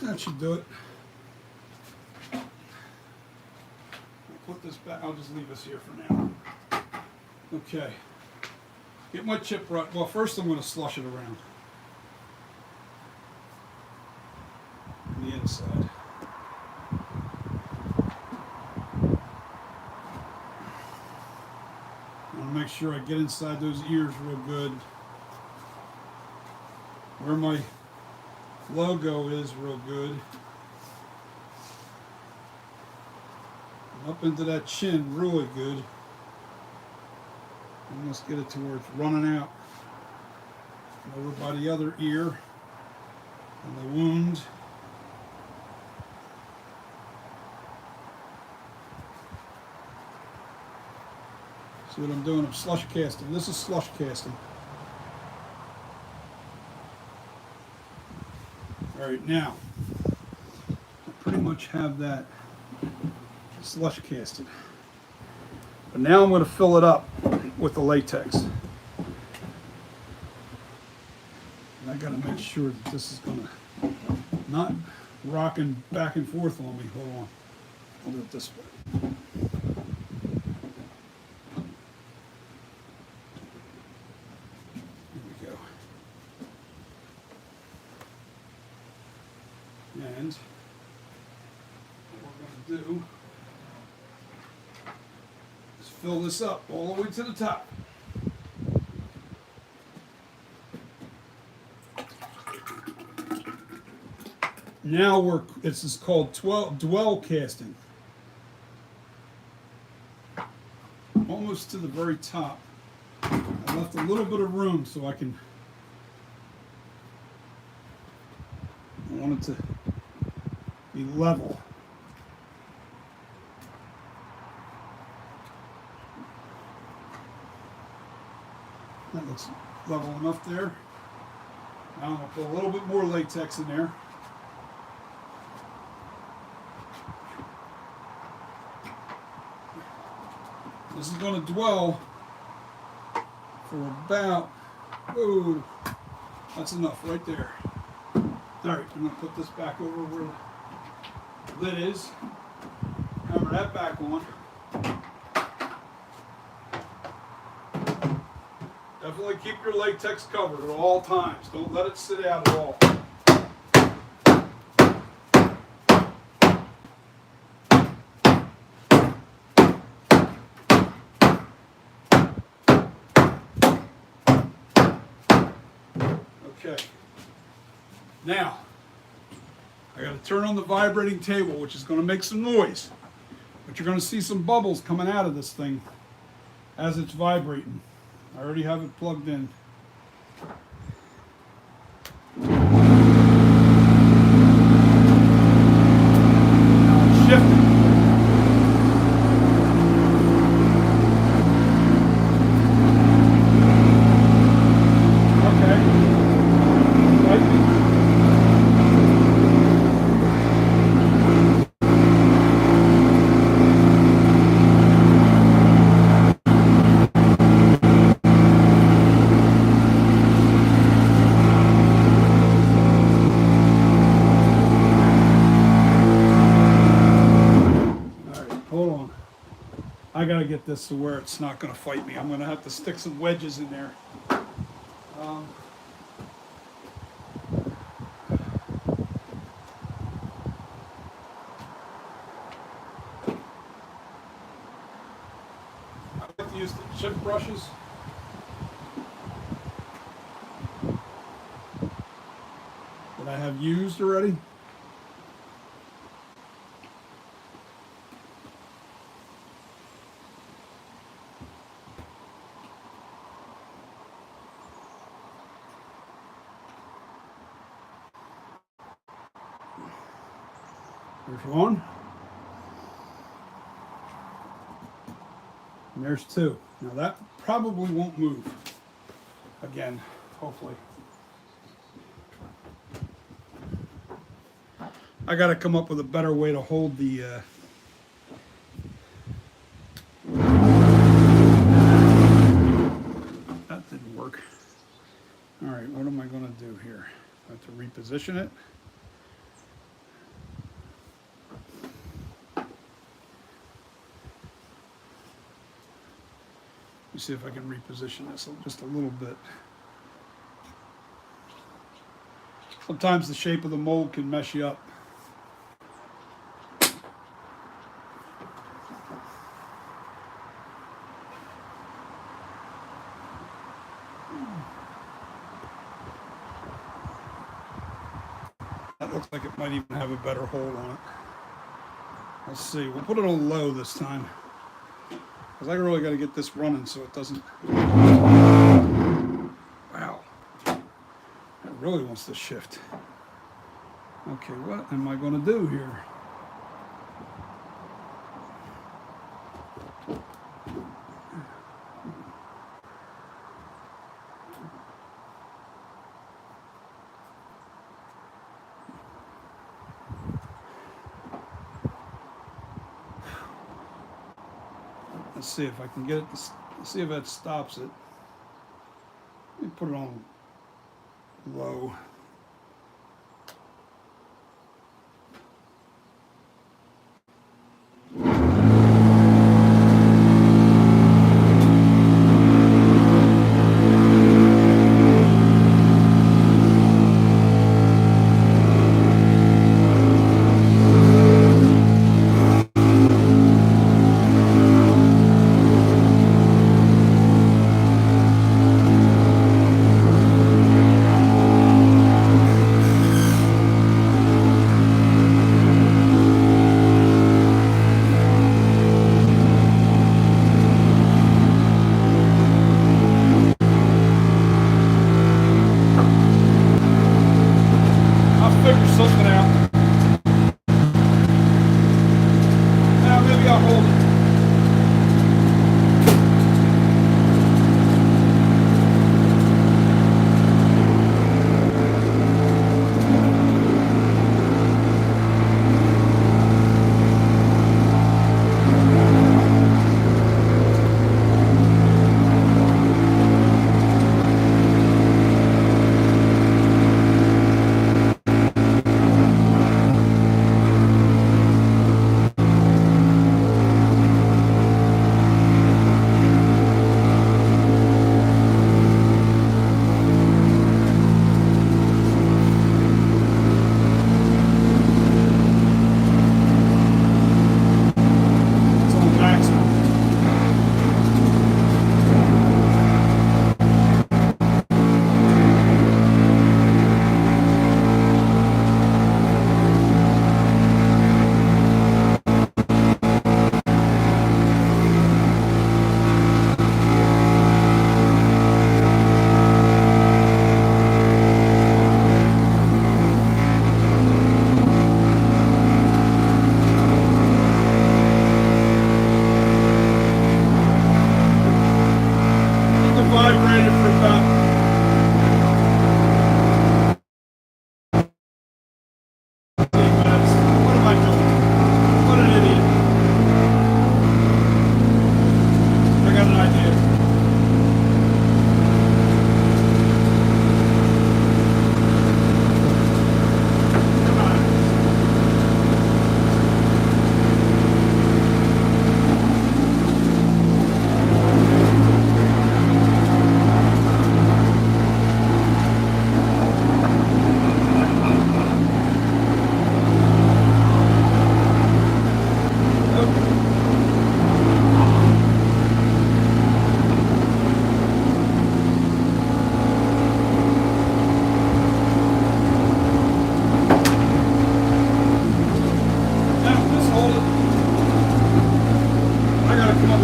That should do it. Put this back. I'll just leave this here for now. Okay. Get my chip brush. Well, first I'm going to slush it around on the inside. I want to make sure I get inside those ears real good. Where my logo is real good. Up into that chin really good. And let's get it to where it's running out. Over by the other ear and the wound. See what I'm doing? I'm slush casting. This is slush casting. All right, now I pretty much have that slush casted. But now I'm going to fill it up with the latex. And I got to make sure that this is going to not rocking back and forth on me. Hold on. I'll do it this way. Here we go. And what we're going to do, fill this up all the way to the top. Now this is called dwell casting. Almost to the very top. I left a little bit of room so I want it to be level. That looks level enough there. Now I'm going to put a little bit more latex in there. This is going to dwell for about, oh, that's enough right there. All right, I'm going to put this back over where the lid is. Hammer that back on. Definitely keep your latex covered at all times. Don't let it sit out at all. Okay. Now, I got to turn on the vibrating table, which is going to make some noise. But you're going to see some bubbles coming out of this thing as it's vibrating. I already have it plugged in. Shift it. I gotta get this to where it's not gonna fight me. I'm gonna have to stick some wedges in there. Um, I like to use the chip brushes. That I have used already. There's one. And there's two. Now that probably won't move. Again, hopefully. I got to come up with a better way to hold the that didn't work. All right, what am I going to do here? I have to reposition it. Let me see if I can reposition this just a little bit. Sometimes the shape of the mold can mess you up. That looks like it might even have a better hold on it. Let's see, we'll put it on low this time. Because I really got to get this running so it doesn't... Wow. It really wants to shift. Okay, what am I going to do here? Let's see if I can get it to see if that stops it. Let me put it on low.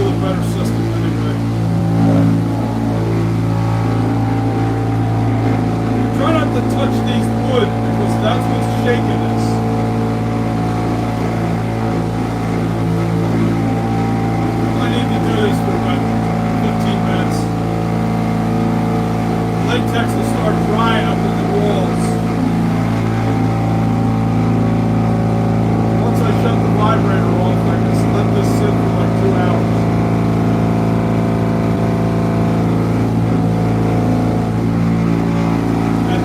with a better system anyway. Try not to touch these wood because that's what's shaking this. I need to do this for about 15 minutes. Latex will start drying up in the walls. Once I shut the vibrator off, I can let this sit for like 2 hours. And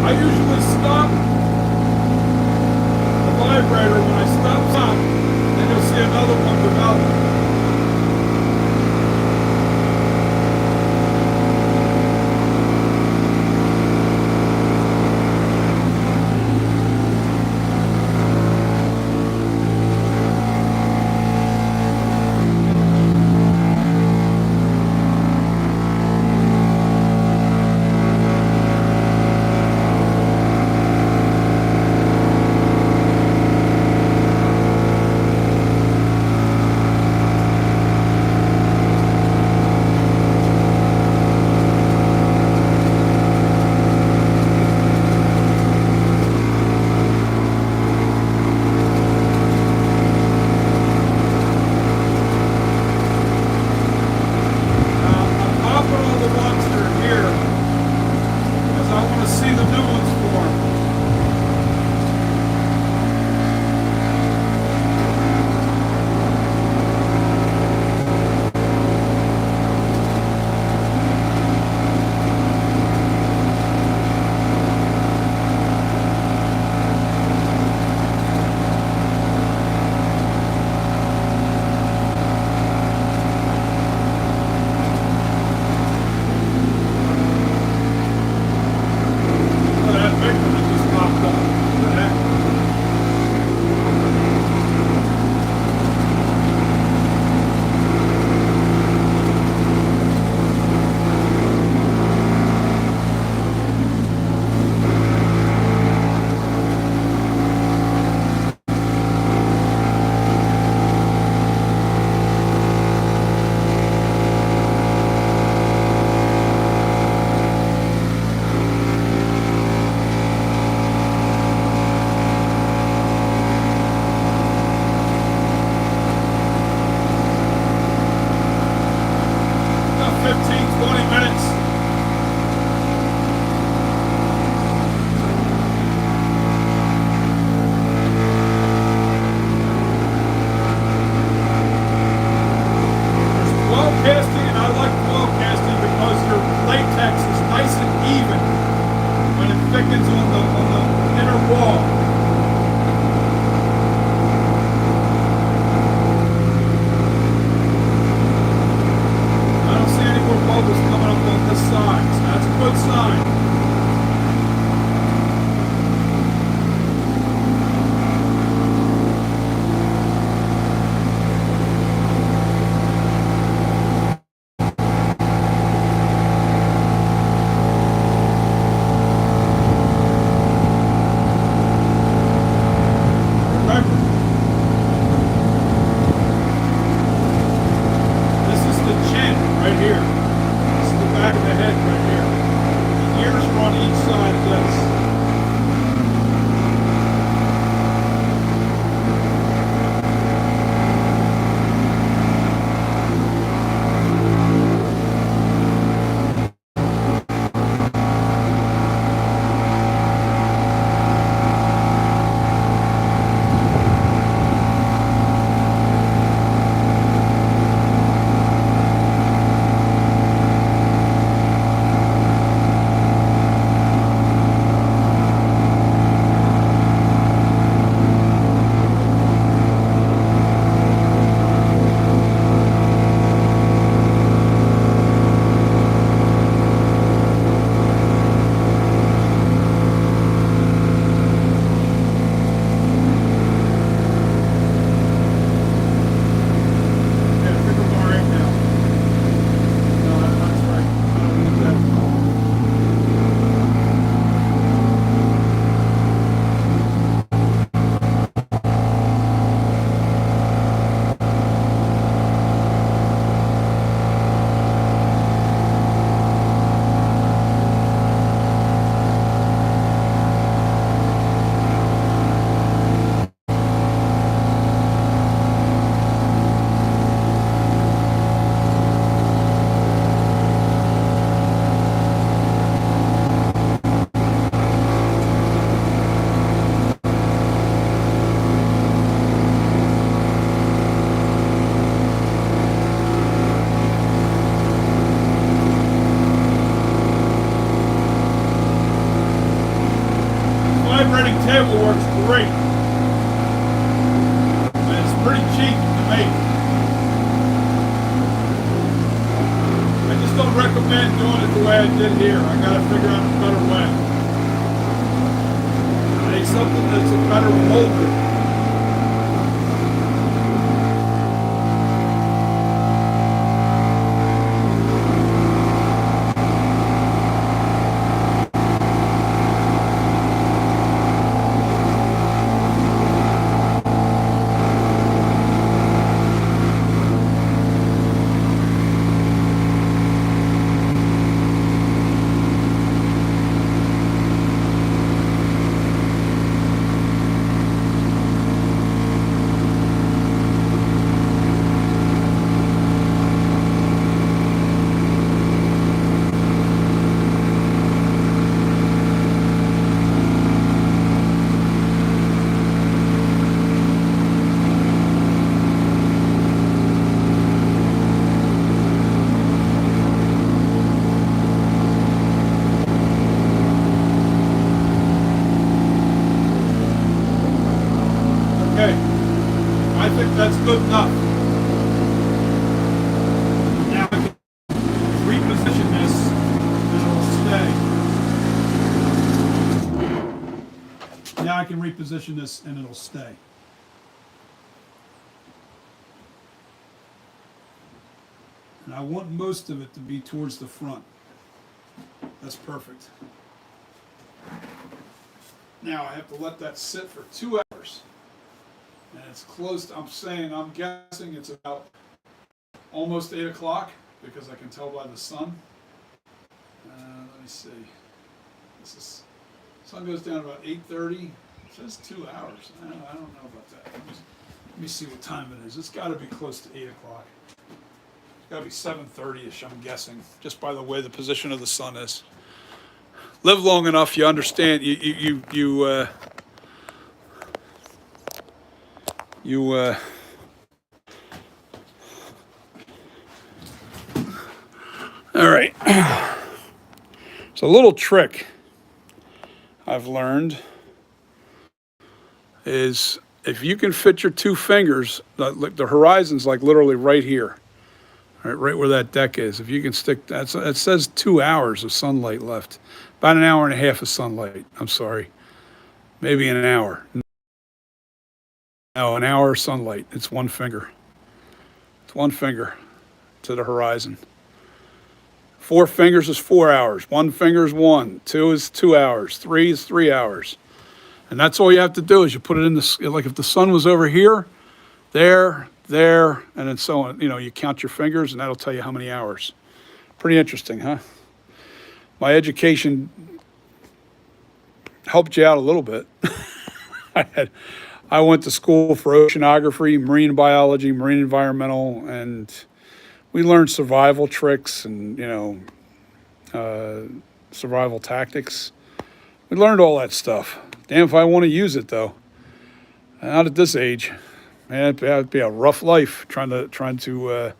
I usually stop the vibrator when I stop, and you'll see another one develop. don't recommend doing it the way I did here. I got to figure out a better way. Make something that's a better molded. Okay, I think that's good enough. Now I can reposition this and it'll stay. Now I can reposition this and it'll stay. And I want most of it to be towards the front. That's perfect. Now I have to let that sit for 2 hours. And it's close to, I'm guessing it's about almost 8 o'clock because I can tell by the sun. Let me see. Sun goes down about 8:30. It says 2 hours. I don't know about that. Let me see what time it is. It's got to be close to 8 o'clock. It's got to be 7:30ish, I'm guessing, just by the way the position of the sun is. Live long enough, you understand. All right. So a little trick I've learned is if you can fit your 2 fingers, the horizon's like literally right here, right where that deck is. If you can stick that, it says 2 hours of sunlight left, about an hour and a half of sunlight. I'm sorry, maybe an hour. No, an hour of sunlight. It's 1 finger. It's 1 finger to the horizon. 4 fingers is 4 hours. 1 finger is 1. 2 is 2 hours. 3 is 3 hours. And that's all you have to do is you put it in the, like if the sun was over here, there, and then so on. You count your fingers and that'll tell you how many hours. Pretty interesting, huh? My education helped you out a little bit. I went to school for oceanography, marine biology, marine environmental, and we learned survival tricks and, survival tactics. We learned all that stuff. Damn if I want to use it, though. Not at this age. Man, it'd be a rough life trying to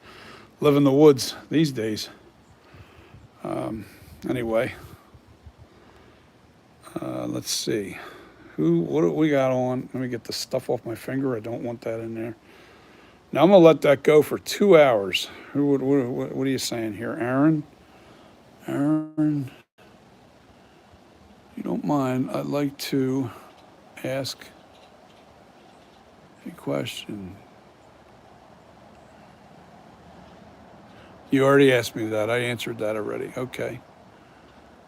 live in the woods these days. Anyway, let's see. What do we got on? Let me get the stuff off my finger. I don't want that in there. Now I'm gonna let that go for 2 hours. What are you saying here, Aaron? Aaron, if you don't mind, I'd like to ask a question. You already asked me that. I answered that already. Okay.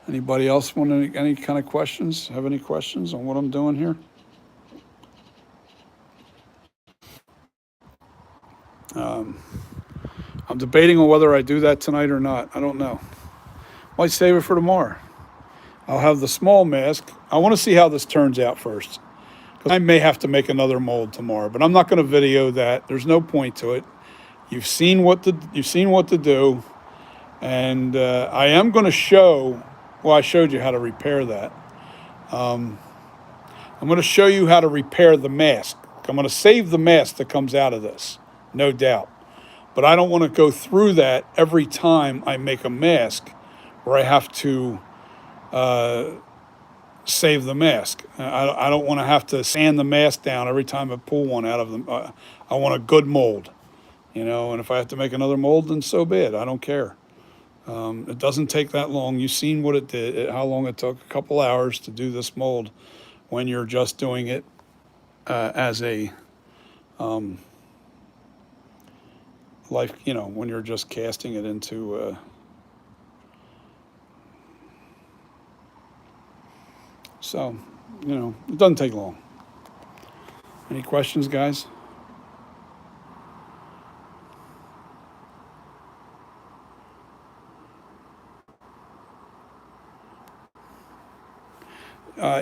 Anybody else want any kind of questions? Have any questions on what I'm doing here? I'm debating on whether I do that tonight or not. I don't know. Might save it for tomorrow. I'll have the small mask. I want to see how this turns out first, because I may have to make another mold tomorrow. But I'm not going to video that. There's no point to it. You've seen what to do, and I am going to show. Well, I showed you how to repair that. I'm going to show you how to repair the mask. I'm going to save the mask that comes out of this, no doubt. But I don't want to go through that every time I make a mask where I have to save the mask. I don't want to have to sand the mask down every time I pull one out of them. I want a good mold, and if I have to make another mold, then so be it. I don't care. It doesn't take that long. You've seen what it did, how long it took, a couple hours to do this mold when you're just doing it as a life, when you're just casting it into. So, it doesn't take long. Any questions, guys?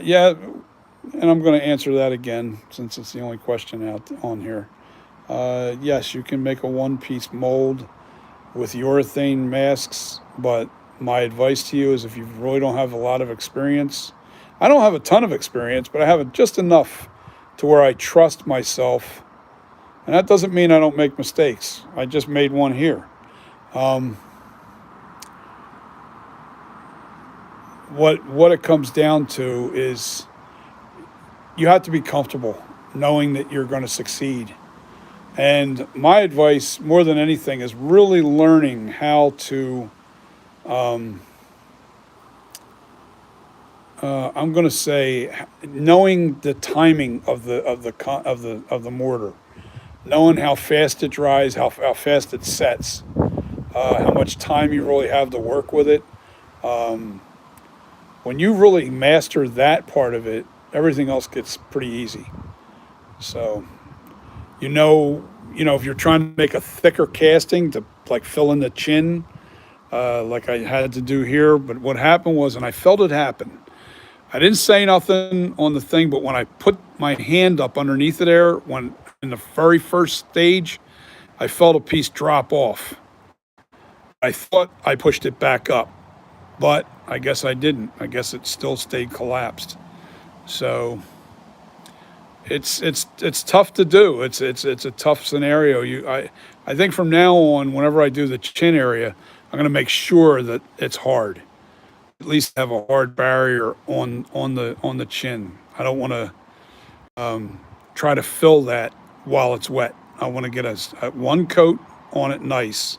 Yeah, and I'm going to answer that again since it's the only question out on here. Yes, you can make a one-piece mold with urethane masks, but my advice to you is if you really don't have a lot of experience, I don't have a ton of experience, but I have just enough to where I trust myself. And that doesn't mean I don't make mistakes. I just made one here. Um, what it comes down to is you have to be comfortable knowing that you're going to succeed. And my advice, more than anything, is really learning how to. I'm going to say, knowing the timing of the mortar, knowing how fast it dries, how fast it sets, how much time you really have to work with it. When you really master that part of it, everything else gets pretty easy. So, if you're trying to make a thicker casting to like fill in the chin, like I had to do here, but what happened was, and I felt it happen. I didn't say nothing on the thing, but when I put my hand up underneath it there, when in the very first stage, I felt a piece drop off. I thought I pushed it back up, but I guess I didn't. I guess it still stayed collapsed. So it's tough to do. It's a tough scenario. I think from now on, whenever I do the chin area, I'm going to make sure that it's hard. At least have a hard barrier on the chin. I don't want to try to fill that while it's wet. I want to get a one coat on it nice,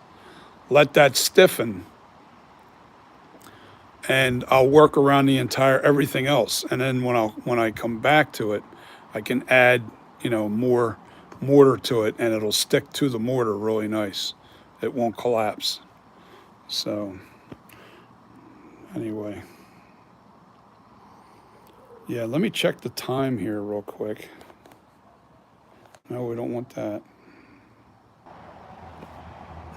let that stiffen, and I'll work around the entire everything else. And then when I come back to it, I can add more mortar to it, and it'll stick to the mortar really nice. It won't collapse. So anyway, yeah, let me check the time here real quick. No, we don't want that.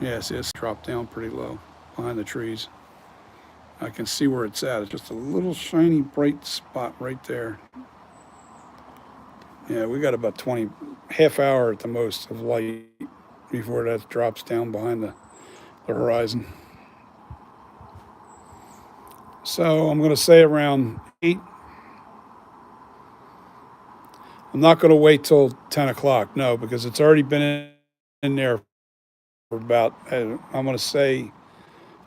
Yeah, see, it's dropped down pretty low behind the trees. I can see where it's at. It's just a little shiny bright spot right there. Yeah, we got about 20, half hour at the most of light before that drops down behind the horizon. So I'm going to say around 8. I'm not going to wait till 10 o'clock, no, because it's already been in there for about, I'm going to say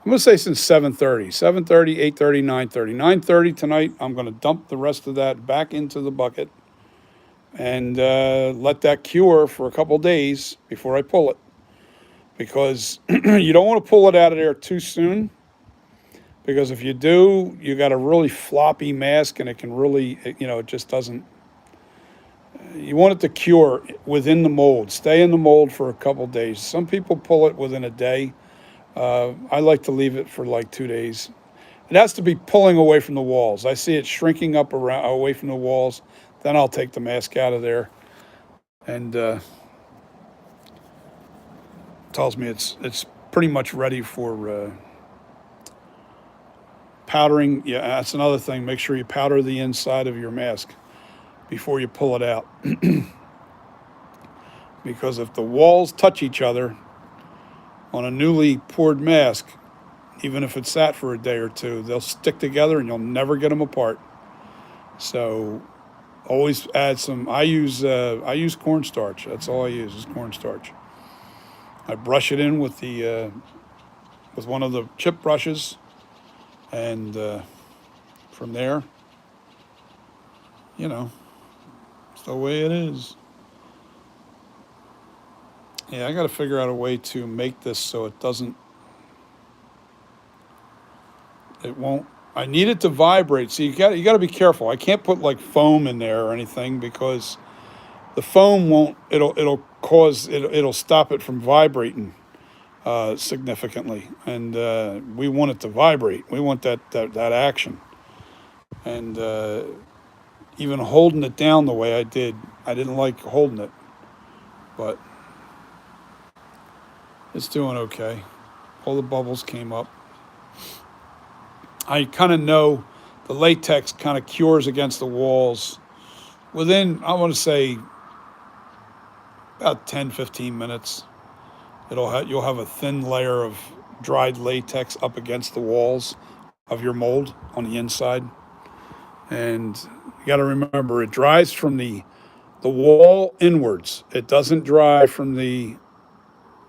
since 7:30, 7:30, 8:30, 9:30. 9:30 tonight, I'm going to dump the rest of that back into the bucket and let that cure for a couple days before I pull it. Because you don't want to pull it out of there too soon. Because if you do, you got a really floppy mask and it can really, it just doesn't. You want it to cure within the mold, stay in the mold for a couple days. Some people pull it within a day. I like to leave it for like 2 days. It has to be pulling away from the walls. I see it shrinking up around away from the walls. Then I'll take the mask out of there, and tells me it's pretty much ready for powdering. Yeah, that's another thing. Make sure you powder the inside of your mask before you pull it out, because if the walls touch each other on a newly poured mask, even if it's sat for a day or two, they'll stick together and you'll never get them apart. So always add some. I use cornstarch. That's all I use is cornstarch. I brush it in with one of the chip brushes, and from there, you know, it's the way it is. Yeah, I got to figure out a way to make this so it doesn't It won't. I need it to vibrate. So you got to be careful. I can't put like foam in there or anything because the foam won't. It'll stop it from vibrating significantly, and we want it to vibrate. We want that action, and even holding it down the way I didn't like holding it, but it's doing okay. All the bubbles came up. I kind of know the latex kind of cures against the walls within, I want to say, about 10, 15 minutes. You'll have a thin layer of dried latex up against the walls of your mold on the inside. And you got to remember, it dries from the wall inwards. It doesn't dry from the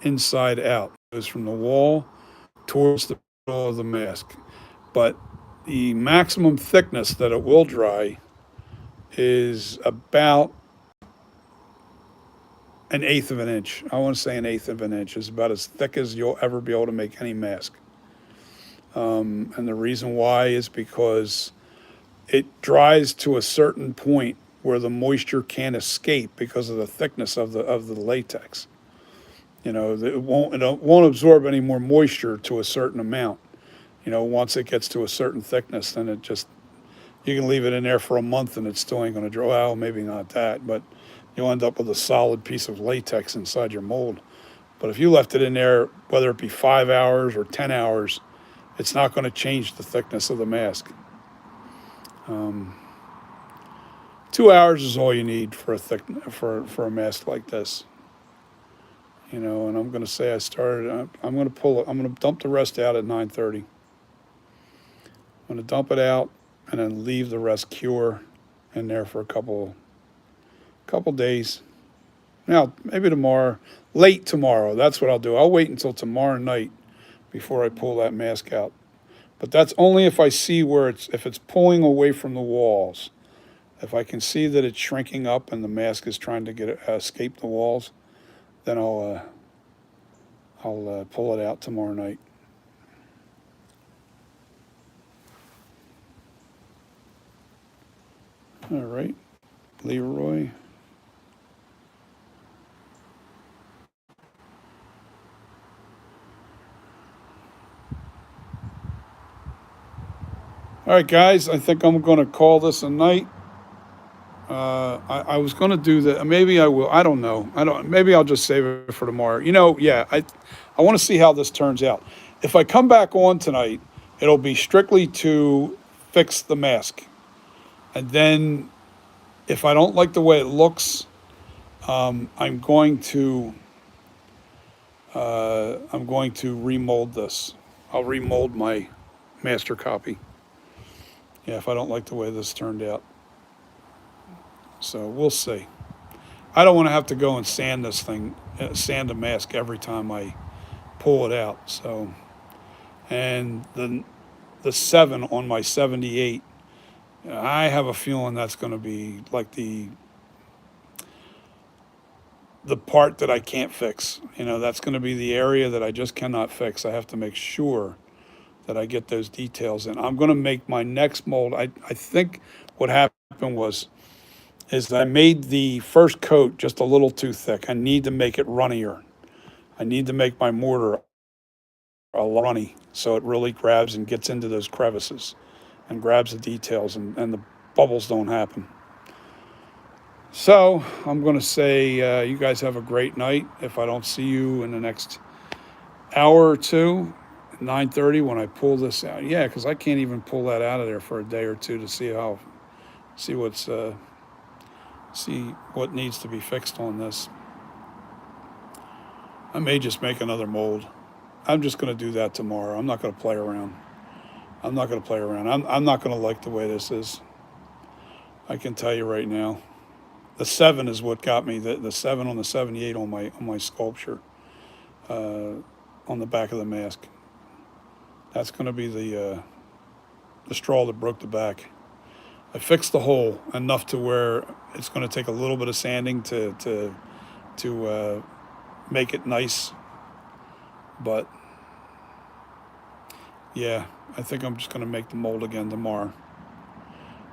inside out. It goes from the wall towards the middle of the mask. But the maximum thickness that it will dry is about an eighth of an inch. I want to say an eighth of an inch is about as thick as you'll ever be able to make any mask. And the reason why is because it dries to a certain point where the moisture can't escape because of the thickness of the latex. It won't absorb any more moisture to a certain amount. Once it gets to a certain thickness, then you can leave it in there for a month and it still ain't going to dry. Well, maybe not that, but you'll end up with a solid piece of latex inside your mold. But if you left it in there, whether it be 5 hours or 10 hours, it's not going to change the thickness of the mask. 2 hours is all you need for a mask like this. And I'm going to say I'm going to dump the rest out at 9:30. I'm going to dump it out and then leave the rest cure in there for a couple days. Now, maybe tomorrow, late tomorrow, that's what I'll do. I'll wait until tomorrow night before I pull that mask out. But that's only if I see if it's pulling away from the walls. If I can see that it's shrinking up and the mask is trying to escape the walls, then I'll pull it out tomorrow night. All right, Leroy. All right, guys, I think I'm going to call this a night. I was going to do that. Maybe I will. I don't know. Maybe I'll just save it for tomorrow. Yeah, I want to see how this turns out. If I come back on tonight, it'll be strictly to fix the mask. And then if I don't like the way it looks, I'm going to remold this. I'll remold my master copy. Yeah, if I don't like the way this turned out. So we'll see. I don't want to have to go and sand the mask every time I pull it out. So, and the 7 on my 78, I have a feeling that's going to be like the part that I can't fix. That's going to be the area that I just cannot fix. I have to make sure that I get those details in. I'm going to make my next mold. I think what happened is that I made the first coat just a little too thick. I need to make it runnier. I need to make my mortar a runny so it really grabs and gets into those crevices and grabs the details and the bubbles don't happen. So I'm going to say you guys have a great night. If I don't see you in the next hour or two, 9:30 when I pull this out. Yeah, because I can't even pull that out of there for a day or two to see what needs to be fixed on this. I may just make another mold. I'm just going to do that tomorrow. I'm not going to play around. I'm not going to play around. I'm not going to like the way this is. I can tell you right now. The 7 is what got me. The 7 on the 78 on my sculpture on the back of the mask. That's going to be the straw that broke the back. I fixed the hole enough to where it's going to take a little bit of sanding to make it nice, but Yeah, I think I'm just going to make the mold again tomorrow.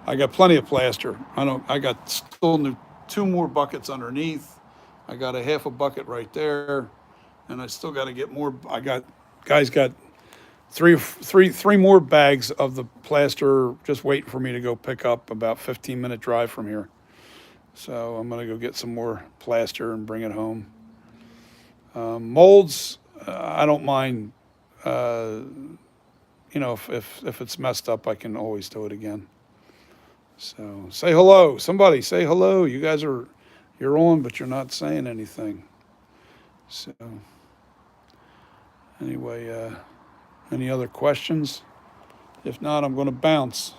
I got plenty of plaster. I got still new, two more buckets underneath. I got a half a bucket right there, and I still got to get more. Guys got three more bags of the plaster just waiting for me to go pick up. About 15-minute drive from here. So I'm gonna go get some more plaster and bring it home. Molds, I don't mind. Uh, if it's messed up, I can always do it again. So say hello. Somebody say hello. You're on, but you're not saying anything. So anyway, any other questions? If not, I'm going to bounce.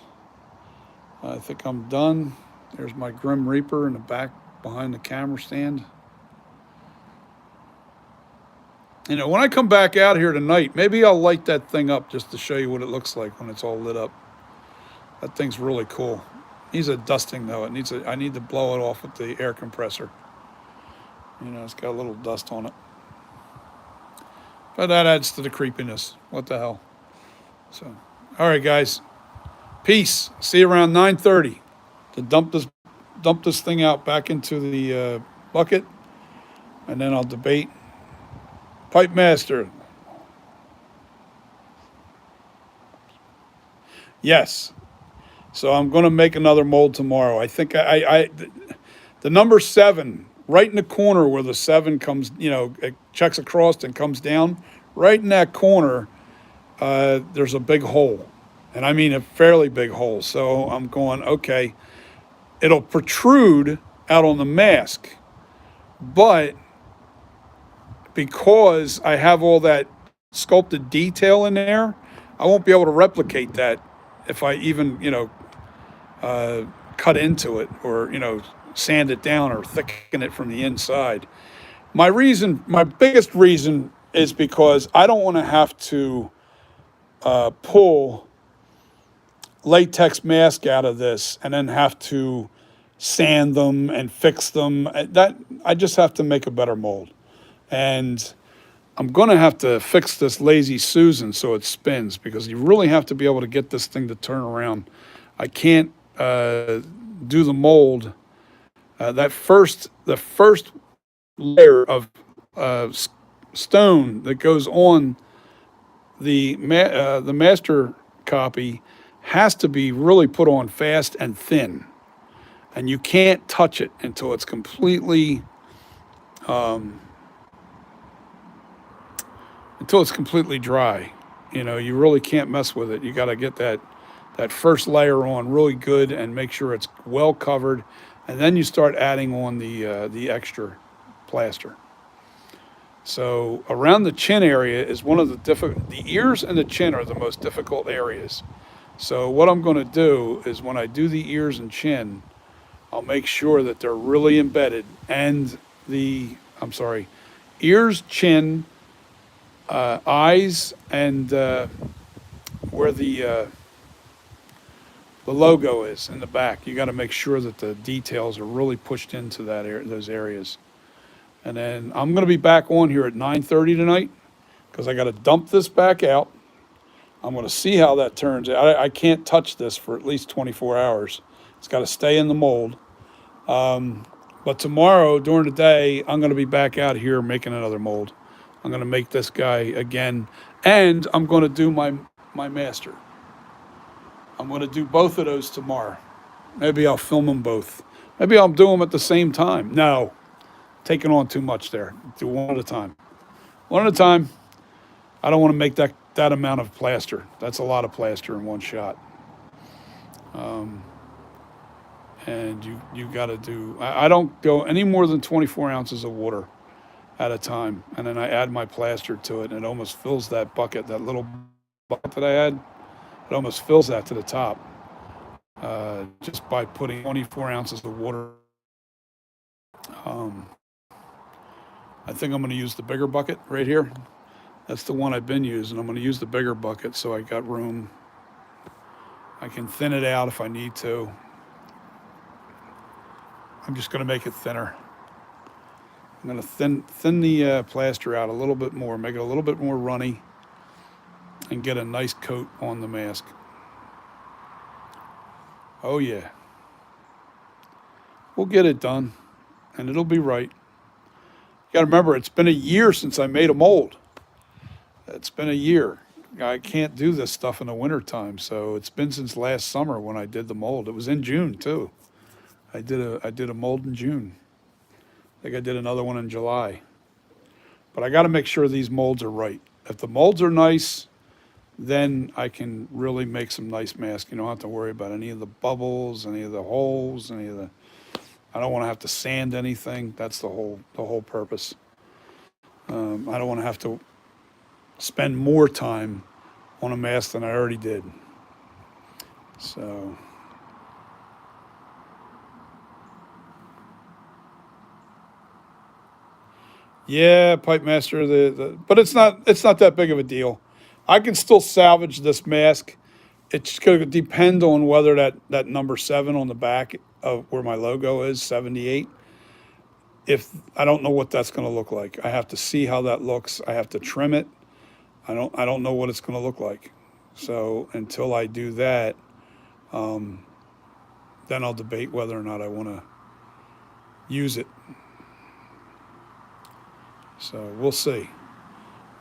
I think I'm done. There's my Grim Reaper in the back behind the camera stand. When I come back out here tonight, maybe I'll light that thing up just to show you what it looks like when it's all lit up. That thing's really cool. Needs a dusting though. I need to blow it off with the air compressor. It's got a little dust on it. But that adds to the creepiness. What the hell? So, all right, guys. Peace. See you around 9:30 to dump this thing out back into the bucket, and then I'll debate. Pipe Master. Yes. So I'm going to make another mold tomorrow. I think the number 7, right in the corner where the 7 comes, it checks across and comes down, right in that corner, there's a big hole. And I mean a fairly big hole. So I'm going, okay, it'll protrude out on the mask. But because I have all that sculpted detail in there, I won't be able to replicate that if I even, cut into it or, sand it down or thicken it from the inside. My biggest reason is because I don't want to have to pull latex mask out of this and then have to sand them and fix them. That I just have to make a better mold. And I'm going to have to fix this Lazy Susan so it spins because you really have to be able to get this thing to turn around. I can't do the mold. The first layer of stone that goes on the master copy has to be really put on fast and thin, and you can't touch it until it's completely dry. You really can't mess with it. You got to get that first layer on really good and make sure it's well covered, and then you start adding on the extra plaster. So around the chin area is one of the ears and the chin are the most difficult areas. So what I'm going to do is when I do the ears and chin, I'll make sure that they're really embedded and ears, chin, eyes, and where the logo is in the back. You got to make sure that the details are really pushed into those areas. And then I'm going to be back on here at 9:30 tonight because I got to dump this back out. I'm going to see how that turns out. I can't touch this for at least 24 hours. It's got to stay in the mold. But tomorrow during the day, I'm going to be back out here making another mold. I'm going to make this guy again, and I'm going to do my master. I'm going to do both of those tomorrow. Maybe I'll film them both. Maybe I'll do them at the same time. No, taking on too much there. Do one at a time. One at a time. I don't want to make that amount of plaster. That's a lot of plaster in one shot. And you got to do. I don't go any more than 24 ounces of water at a time, and then I add my plaster to it, and it almost fills that bucket, that little bucket that I had. It almost fills that to the top, just by putting 24 ounces of water. I think I'm going to use the bigger bucket right here. That's the one I've been using. I'm going to use the bigger bucket so I got room. I can thin it out if I need to. I'm just going to make it thinner. I'm going to thin the plaster out a little bit more, make it a little bit more runny. and get a nice coat on the mask. Oh yeah, we'll get it done, and it'll be right. You got to remember, it's been a year since I made a mold. It's been a year. I can't do this stuff in the wintertime, so it's been since last summer when I did the mold. It was in June too. I did a mold in June. I think I did another one in July. But I got to make sure these molds are right. If the molds are nice, then I can really make some nice masks. You don't have to worry about any of the bubbles, any of the holes, any of the. I don't want to have to sand anything. That's the whole purpose. I don't want to have to spend more time on a mask than I already did. So yeah, Pipe Master. But it's not that big of a deal. I can still salvage this mask. It's going to depend on whether that number 7 on the back of where my logo is, 78. If I don't know what that's going to look like, I have to see how that looks. I have to trim it. I don't know what it's going to look like. So until I do that, then I'll debate whether or not I want to use it. So we'll see.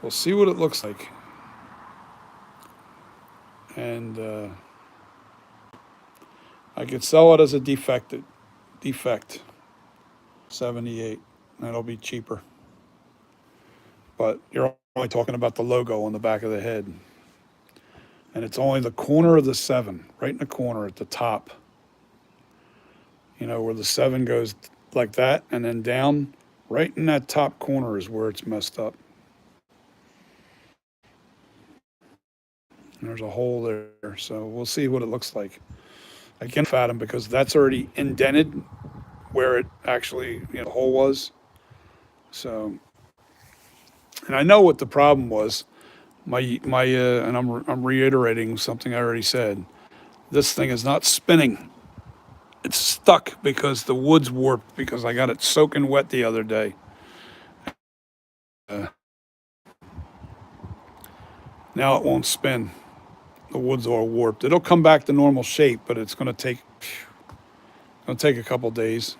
We'll see what it looks like. And I could sell it as a defect 78. That'll be cheaper. But you're only talking about the logo on the back of the head. And it's only the corner of the 7, right in the corner at the top. You know, where the 7 goes like that and then down, right in that top corner is where it's messed up. And there's a hole there, so we'll see what it looks like. I can't fathom because that's already indented where it actually, the hole was. So, and I know what the problem was. And I'm reiterating something I already said. This thing is not spinning. It's stuck because the wood's warped because I got it soaking wet the other day. Now it won't spin. The wood's all warped. It'll come back to normal shape, but it's going to take a couple days.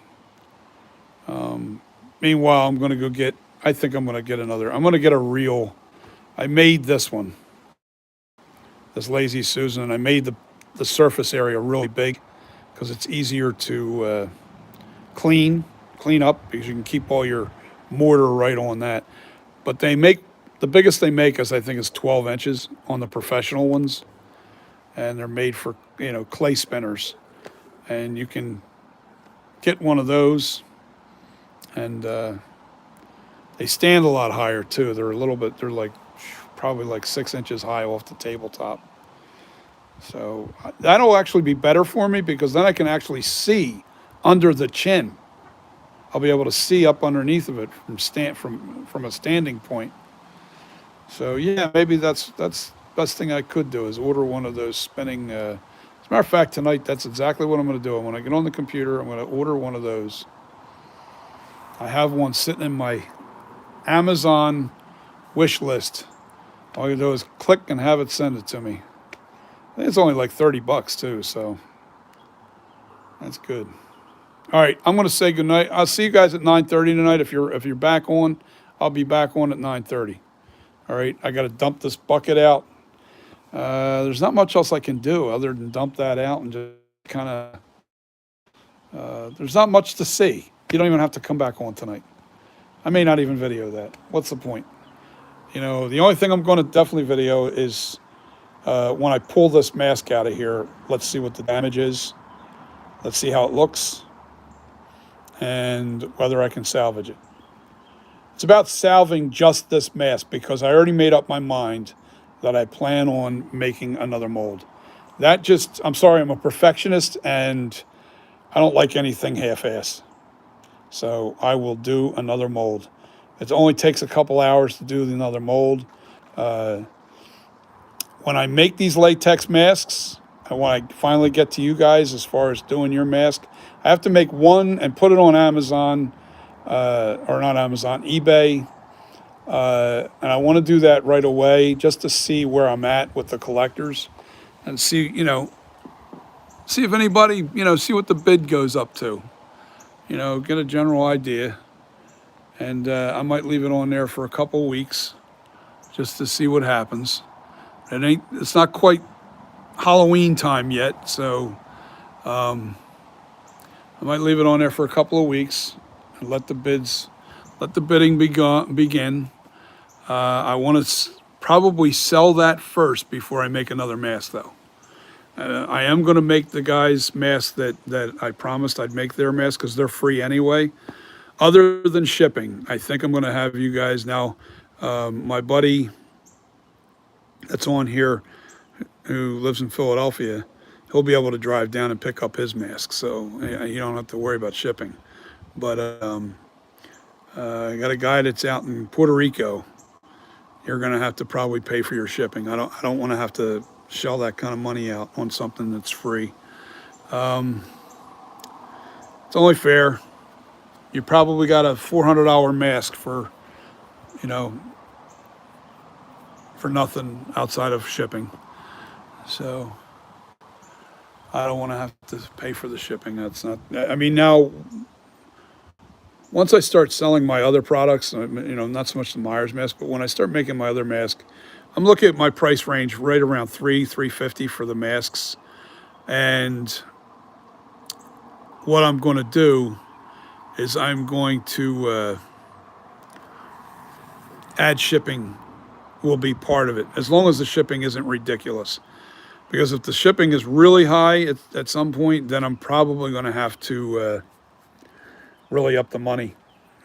Meanwhile, I'm going to go get. I think I'm going to get another. I'm going to get a reel. I made this one, this Lazy Susan, and I made the surface area really big because it's easier to clean up because you can keep all your mortar right on that. But the biggest they make is I think is 12 inches on the professional ones, and they're made for clay spinners, and you can get one of those, and they stand a lot higher too. They're like probably like 6 inches high off the tabletop. So that'll actually be better for me because then I can actually see under the chin. I'll be able to see up underneath of it from a standing point. So yeah, maybe that's best thing I could do is order one of those spinning. As a matter of fact, tonight that's exactly what I'm going to do. When I get on the computer, I'm going to order one of those. I have one sitting in my Amazon wish list. All you do is click and have it send it to me. I think it's only like $30 too, so that's good. All right, I'm going to say goodnight. I'll see you guys at 9:30 tonight. If you're back on, I'll be back on at 9:30. All right, I got to dump this bucket out. There's not much else I can do other than dump that out and just kind of. There's not much to see. You don't even have to come back on tonight. I may not even video that. What's the point? The only thing I'm going to definitely video is when I pull this mask out of here. Let's see what the damage is. Let's see how it looks and whether I can salvage it. It's about salving just this mask because I already made up my mind that I plan on making another mold. I'm sorry, I'm a perfectionist and I don't like anything half-ass. So I will do another mold. It only takes a couple hours to do another mold. When I make these latex masks, and when I finally get to you guys as far as doing your mask, I have to make one and put it on Amazon, or not Amazon, eBay, And I want to do that right away just to see where I'm at with the collectors and see, see if anybody, see what the bid goes up to, get a general idea. And I might leave it on there for a couple weeks just to see what happens. It's not quite Halloween time yet, so I might leave it on there for a couple of weeks and let the bidding begin. I want to probably sell that first before I make another mask, though. I am going to make the guys masks that I promised I'd make their masks because they're free anyway. Other than shipping, I think I'm going to have you guys now. My buddy that's on here who lives in Philadelphia, he'll be able to drive down and pick up his mask, so you don't have to worry about shipping. But I got a guy that's out in Puerto Rico. You're going to have to probably pay for your shipping. I don't want to have to shell that kind of money out on something that's free. It's only fair. You probably got a $400 mask for nothing outside of shipping. So I don't want to have to pay for the shipping. That's not, I mean, now, once I start selling my other products, not so much the Myers mask, but when I start making my other mask, I'm looking at my price range right around $350 for the masks. And what I'm going to do is I'm going to add shipping will be part of it, as long as the shipping isn't ridiculous. Because if the shipping is really high at some point, then I'm probably going to have to really up the money.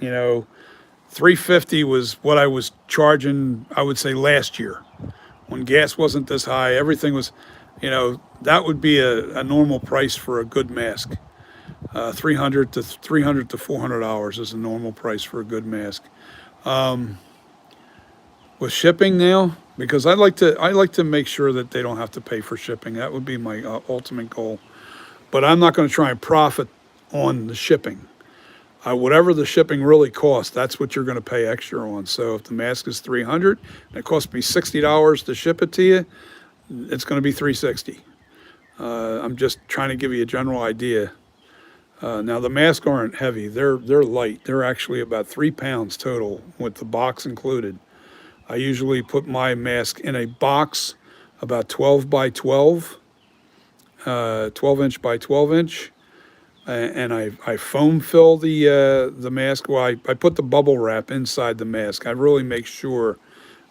$350 was what I was charging, I would say, last year. When gas wasn't this high, everything was, that would be a normal price for a good mask. $300 to $400 is a normal price for a good mask. With shipping now, because I like to make sure that they don't have to pay for shipping. That would be my ultimate goal. But I'm not going to try and profit on the shipping. Whatever the shipping really costs, that's what you're going to pay extra on. So if the mask is $300 and it costs me $60 to ship it to you, it's going to be $360. I'm just trying to give you a general idea. Now the masks aren't heavy; they're light. They're actually about 3 pounds total with the box included. I usually put my mask in a box about 12 by 12, 12 inch by 12 inch. And I foam fill the mask. Well, I put the bubble wrap inside the mask. I really make sure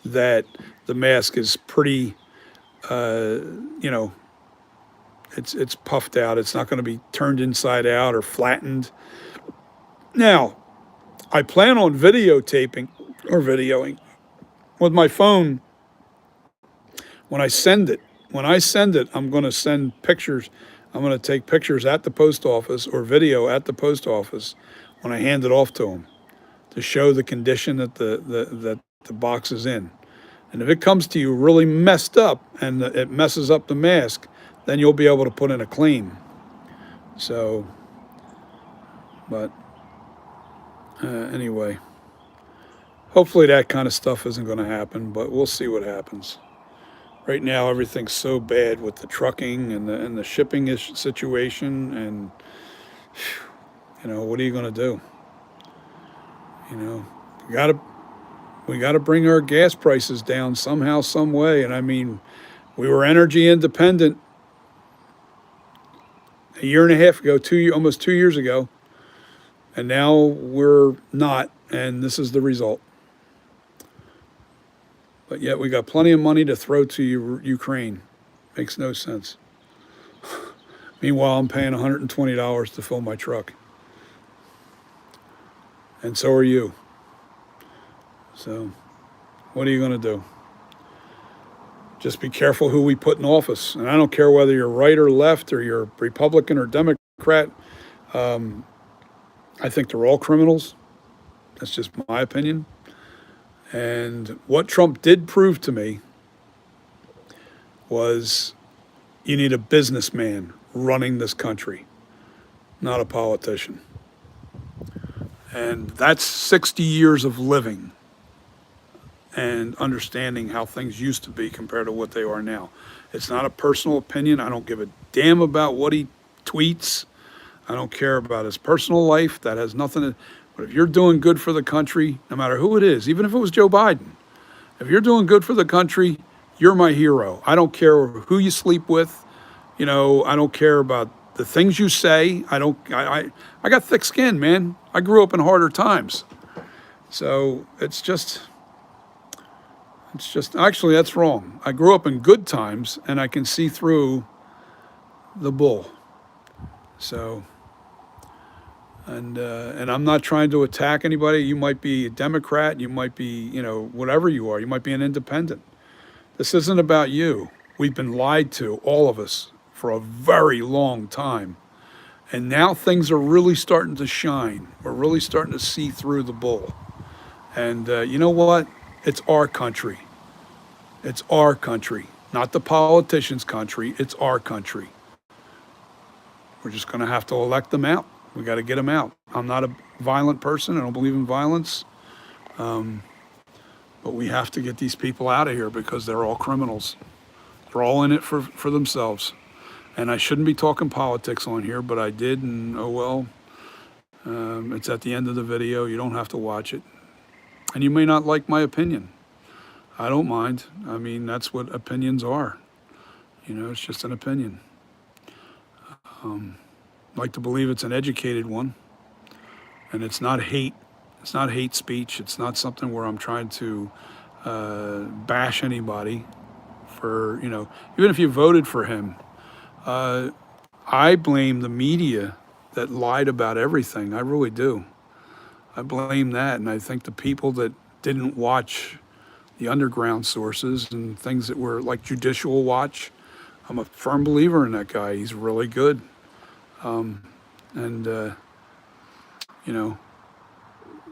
that the mask is pretty, it's puffed out. It's not going to be turned inside out or flattened. Now, I plan on videotaping or videoing with my phone when I send it. When I send it, I'm going to send pictures. I'm going to take pictures at the post office or video at the post office when I hand it off to them to show the condition that the box is in. And if it comes to you really messed up and it messes up the mask, then you'll be able to put in a claim. So, but anyway, hopefully that kind of stuff isn't going to happen, but we'll see what happens. Right now, everything's so bad with the trucking and the shipping situation, and what are you going to do? We gotta bring our gas prices down somehow, some way. And I mean, we were energy independent a year and a half ago, almost 2 years ago, and now we're not, and this is the result. But yet we got plenty of money to throw to Ukraine. Makes no sense. Meanwhile, I'm paying $120 to fill my truck. And so are you. So what are you going to do? Just be careful who we put in office. And I don't care whether you're right or left or you're Republican or Democrat. I think they're all criminals. That's just my opinion. And what Trump did prove to me was you need a businessman running this country, not a politician. And that's 60 years of living. and understanding how things used to be compared to what they are now. It's not a personal opinion. I don't give a damn about what he tweets. I don't care about his personal life. That has nothing to, but if you're doing good for the country, no matter who it is, even if it was Joe Biden, if you're doing good for the country, you're my hero. I don't care who you sleep with. You know, I don't care about the things you say. I got thick skin, man. I grew up in harder times. So actually, that's wrong. I grew up in good times and I can see through the bull. So, and I'm not trying to attack anybody. You might be a Democrat, you might be, you know, whatever you are. You might be an independent. This isn't about you. We've been lied to, all of us, for a very long time. And now things are really starting to shine. We're really starting to see through the bull. And you know what? It's our country. It's our country, not the politicians' country. It's our country. We're just going to have to elect them out. We got to get them out. I'm not a violent person. I don't believe in violence. But we have to get these people out of here because they're all criminals. They're all in it for themselves. And I shouldn't be talking politics on here, but I did, and oh well. It's at the end of the video. You don't have to watch it. And you may not like my opinion. I don't mind. I mean, that's what opinions are. You know, it's just an opinion. I like to believe it's an educated one. And it's not hate. It's not hate speech. It's not something where I'm trying to bash anybody for, you know, even if you voted for him. I blame the media that lied about everything. I really do. I blame that, and I think the people that didn't watch the underground sources and things that were like Judicial Watch, I'm a firm believer in that guy. He's really good. You know,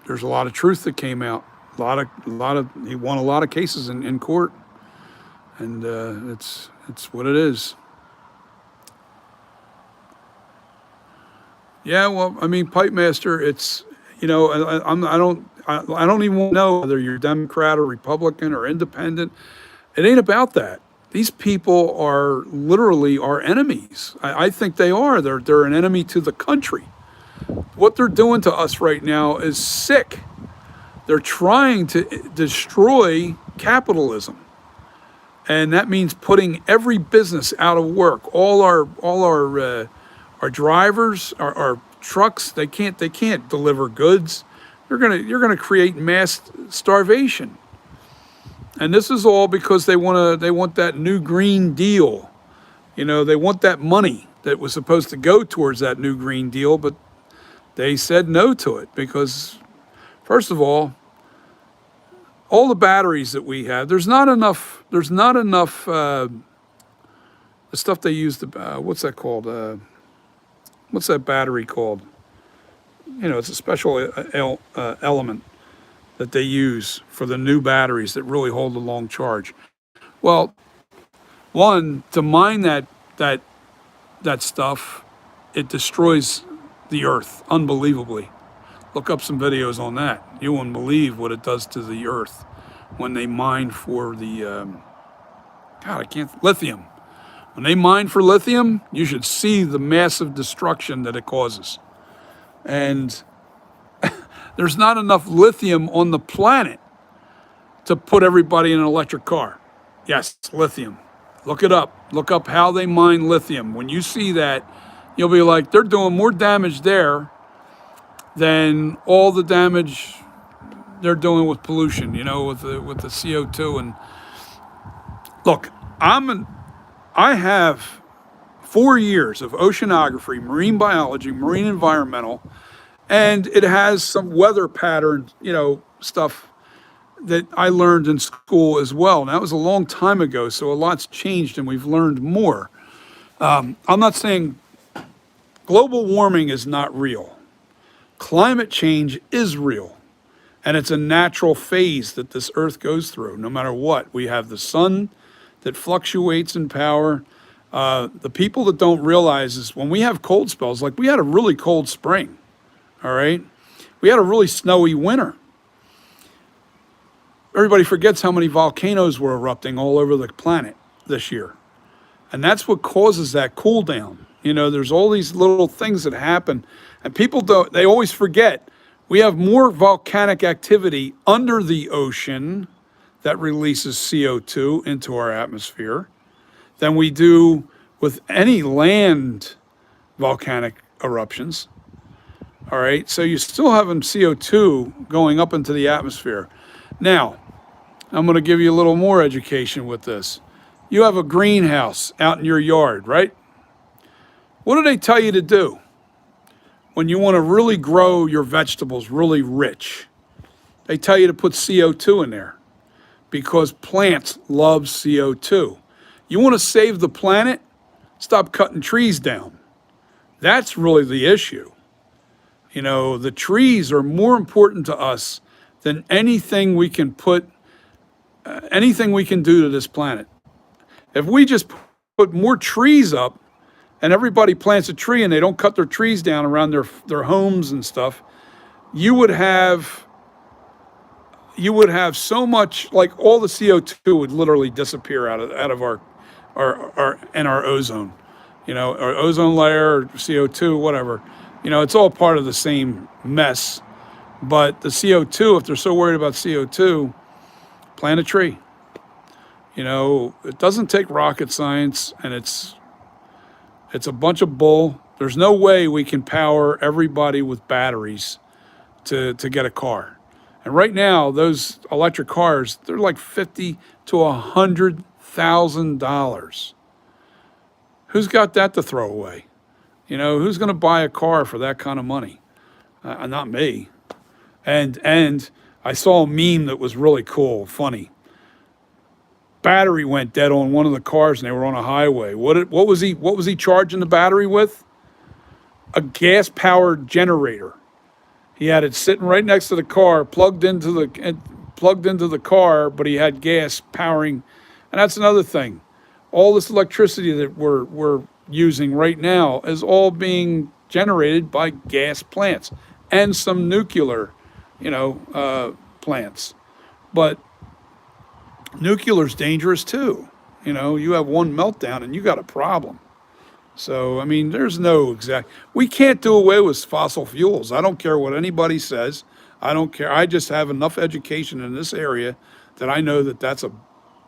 there's a lot of truth that came out. He won a lot of cases in court, and it's what it is. Yeah, well, I mean, Pipe Master, it's, you know, I don't even know whether you're Democrat or Republican or independent. It ain't about that. These people are literally our enemies. I think they are. They're an enemy to the country. What they're doing to us right now is sick. They're trying to destroy capitalism. And that means putting every business out of work. All our drivers, our trucks, they can't deliver goods. You're gonna create mass starvation. And this is all because they want that new Green Deal. You know, they want that money that was supposed to go towards that new Green Deal, but they said no to it because, first of all the batteries that we have, there's not enough the stuff they use, what's that called? What's that battery called? You know, it's a special element that they use for the new batteries that really hold a long charge. Well, one, to mine that stuff, it destroys the earth unbelievably. Look up some videos on that. You won't believe what it does to the earth when they mine for the lithium. When they mine for lithium, you should see the massive destruction that it causes. And there's not enough lithium on the planet to put everybody in an electric car. Yes, lithium. Look it up. Look up how they mine lithium. When you see that, you'll be like, they're doing more damage there than all the damage they're doing with pollution, you know, with the CO2. And look, I have 4 years of oceanography, marine biology, marine environmental, and it has some weather pattern, you know, stuff that I learned in school as well. And that was a long time ago, so a lot's changed and we've learned more. I'm not saying global warming is not real. Climate change is real. And it's a natural phase that this earth goes through, no matter what. We have the sun that fluctuates in power. The people that don't realize is when we have cold spells, like we had a really cold spring, all right? We had a really snowy winter. everybody forgets how many volcanoes were erupting all over the planet this year. And that's what causes that cool down. You know, there's all these little things that happen, and people don't, they always forget we have more volcanic activity under the ocean that releases CO2 into our atmosphere than we do with any land volcanic eruptions. All right, so you're still having CO2 going up into the atmosphere. Now, I'm going to give you a little more education with this. You have a greenhouse out in your yard, right? What do they tell you to do when you want to really grow your vegetables really rich? They tell you to put CO2 in there because plants love CO2. You want to save the planet? Stop cutting trees down. That's really the issue. You know, the trees are more important to us than anything we can put, anything we can do to this planet. If we just put more trees up and everybody plants a tree and they don't cut their trees down around their homes and stuff, you would have so much, like all the CO2 would literally disappear out of our ozone, you know, our ozone layer, or CO2, whatever. You know, it's all part of the same mess. But the CO2, if they're so worried about CO2, plant a tree. You know, it doesn't take rocket science, and it's a bunch of bull. There's no way we can power everybody with batteries to get a car. And right now, those electric cars, they're like $50,000 to $100,000. Who's got that to throw away? You know, who's going to buy a car for that kind of money? Not me. And I saw a meme that was really cool, funny. Battery went dead on one of the cars, and they were on a highway. What was he charging the battery with? A gas-powered generator. He had it sitting right next to the car, plugged into the car, but he had gas powering. And that's another thing. All this electricity that we're using right now is all being generated by gas plants and some nuclear, plants. But nuclear's dangerous too. You know, you have one meltdown and you got a problem. So, I mean, there's no we can't do away with fossil fuels. I don't care what anybody says. I don't care. I just have enough education in this area that I know that that's a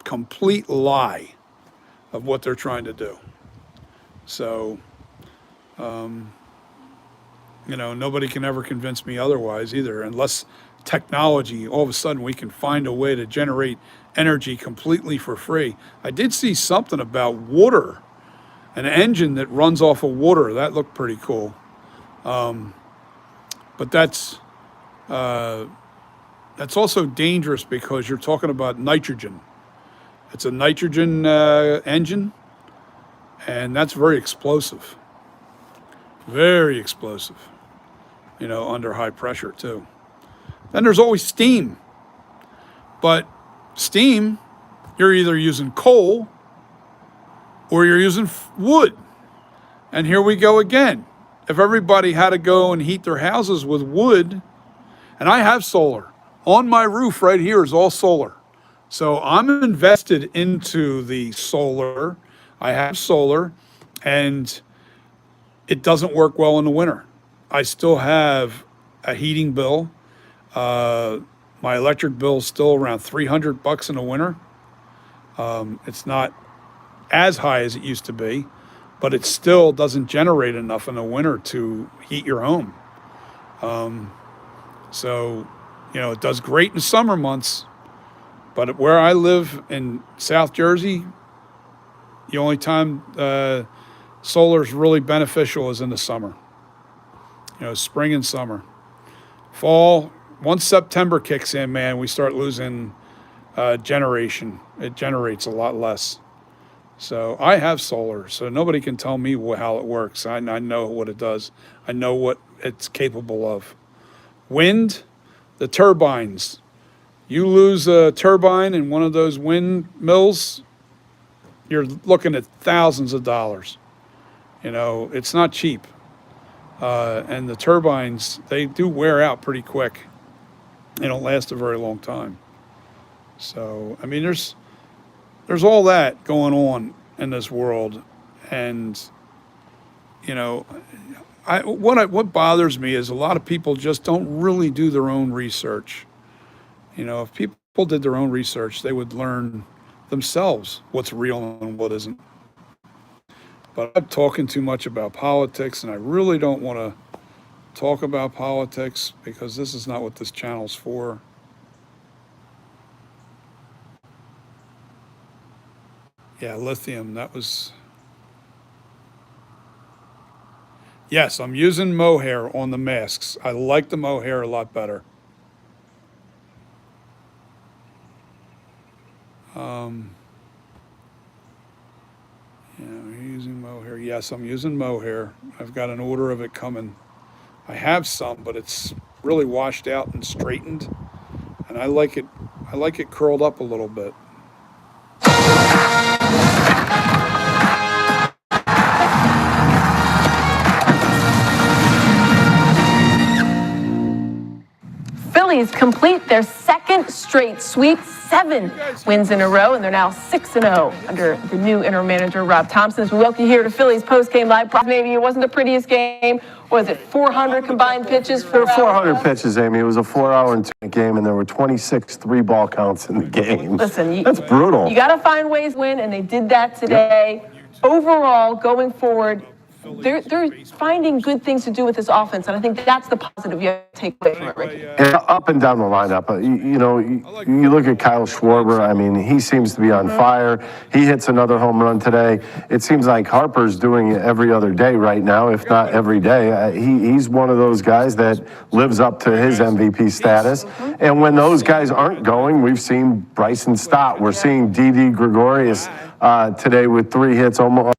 complete lie of what they're trying to do. So, nobody can ever convince me otherwise either, unless technology, all of a sudden we can find a way to generate energy completely for free. I did see something about water, an engine that runs off of water. That looked pretty cool. But that's also dangerous because you're talking about nitrogen. It's a nitrogen engine, and that's very explosive. Very explosive, under high pressure too. Then there's always steam. But steam, you're either using coal or you're using wood. And here we go again. If everybody had to go and heat their houses with wood, and I have solar. On my roof right here is all solar. So I'm invested into the solar. I have solar, and it doesn't work well in the winter. I still have a heating bill. My electric bill is still around $300 in the winter. It's not as high as it used to be, but it still doesn't generate enough in the winter to heat your home. So, it does great in the summer months, but where I live in South Jersey, the only time solar is really beneficial is in the summer. Spring and summer. Fall, once September kicks in, man, we start losing generation. It generates a lot less. So I have solar, so nobody can tell me how it works. I know what it does. I know what it's capable of. Wind, the turbines. You lose a turbine in one of those windmills, you're looking at thousands of dollars. It's not cheap. And the turbines, they do wear out pretty quick. They don't last a very long time. So, I mean, there's all that going on in this world, and you know, what bothers me is a lot of people just don't really do their own research. You know, if people did their own research, they would learn themselves what's real and what isn't. But I'm talking too much about politics, and I really don't want to talk about politics because this is not what this channel's for. Yeah, lithium, that was. Yes, I'm using mohair on the masks. I like the mohair a lot better. Yeah, I'm using mohair. Yes, I'm using mohair. I've got an order of it coming. I have some, but it's really washed out and straightened, and I like it. I like it curled up a little bit. Phillies complete their second straight sweep, 7 wins in a row, and they're now 6-0 under the new interim manager, Rob Thompson. As we welcome you here to Phillies Post-Game Live. Maybe it wasn't the prettiest game. Was it 400 combined pitches? There were 400 pitches, Amy. It was a 4-hour and 2 game, and there were 26 3-ball counts in the game. Listen, that's brutal. You got to find ways to win, and they did that today. Yep. Overall, going forward, they're finding good things to do with this offense, and I think that's the positive you have to take away from it, Ricky. And up and down the lineup, you look at Kyle Schwarber. I mean, he seems to be on fire. He hits another home run today. It seems like Harper's doing it every other day right now, if not every day. He's one of those guys that lives up to his MVP status. And when those guys aren't going, we've seen Bryson Stott. We're seeing Didi Gregorius today with 3 hits, almost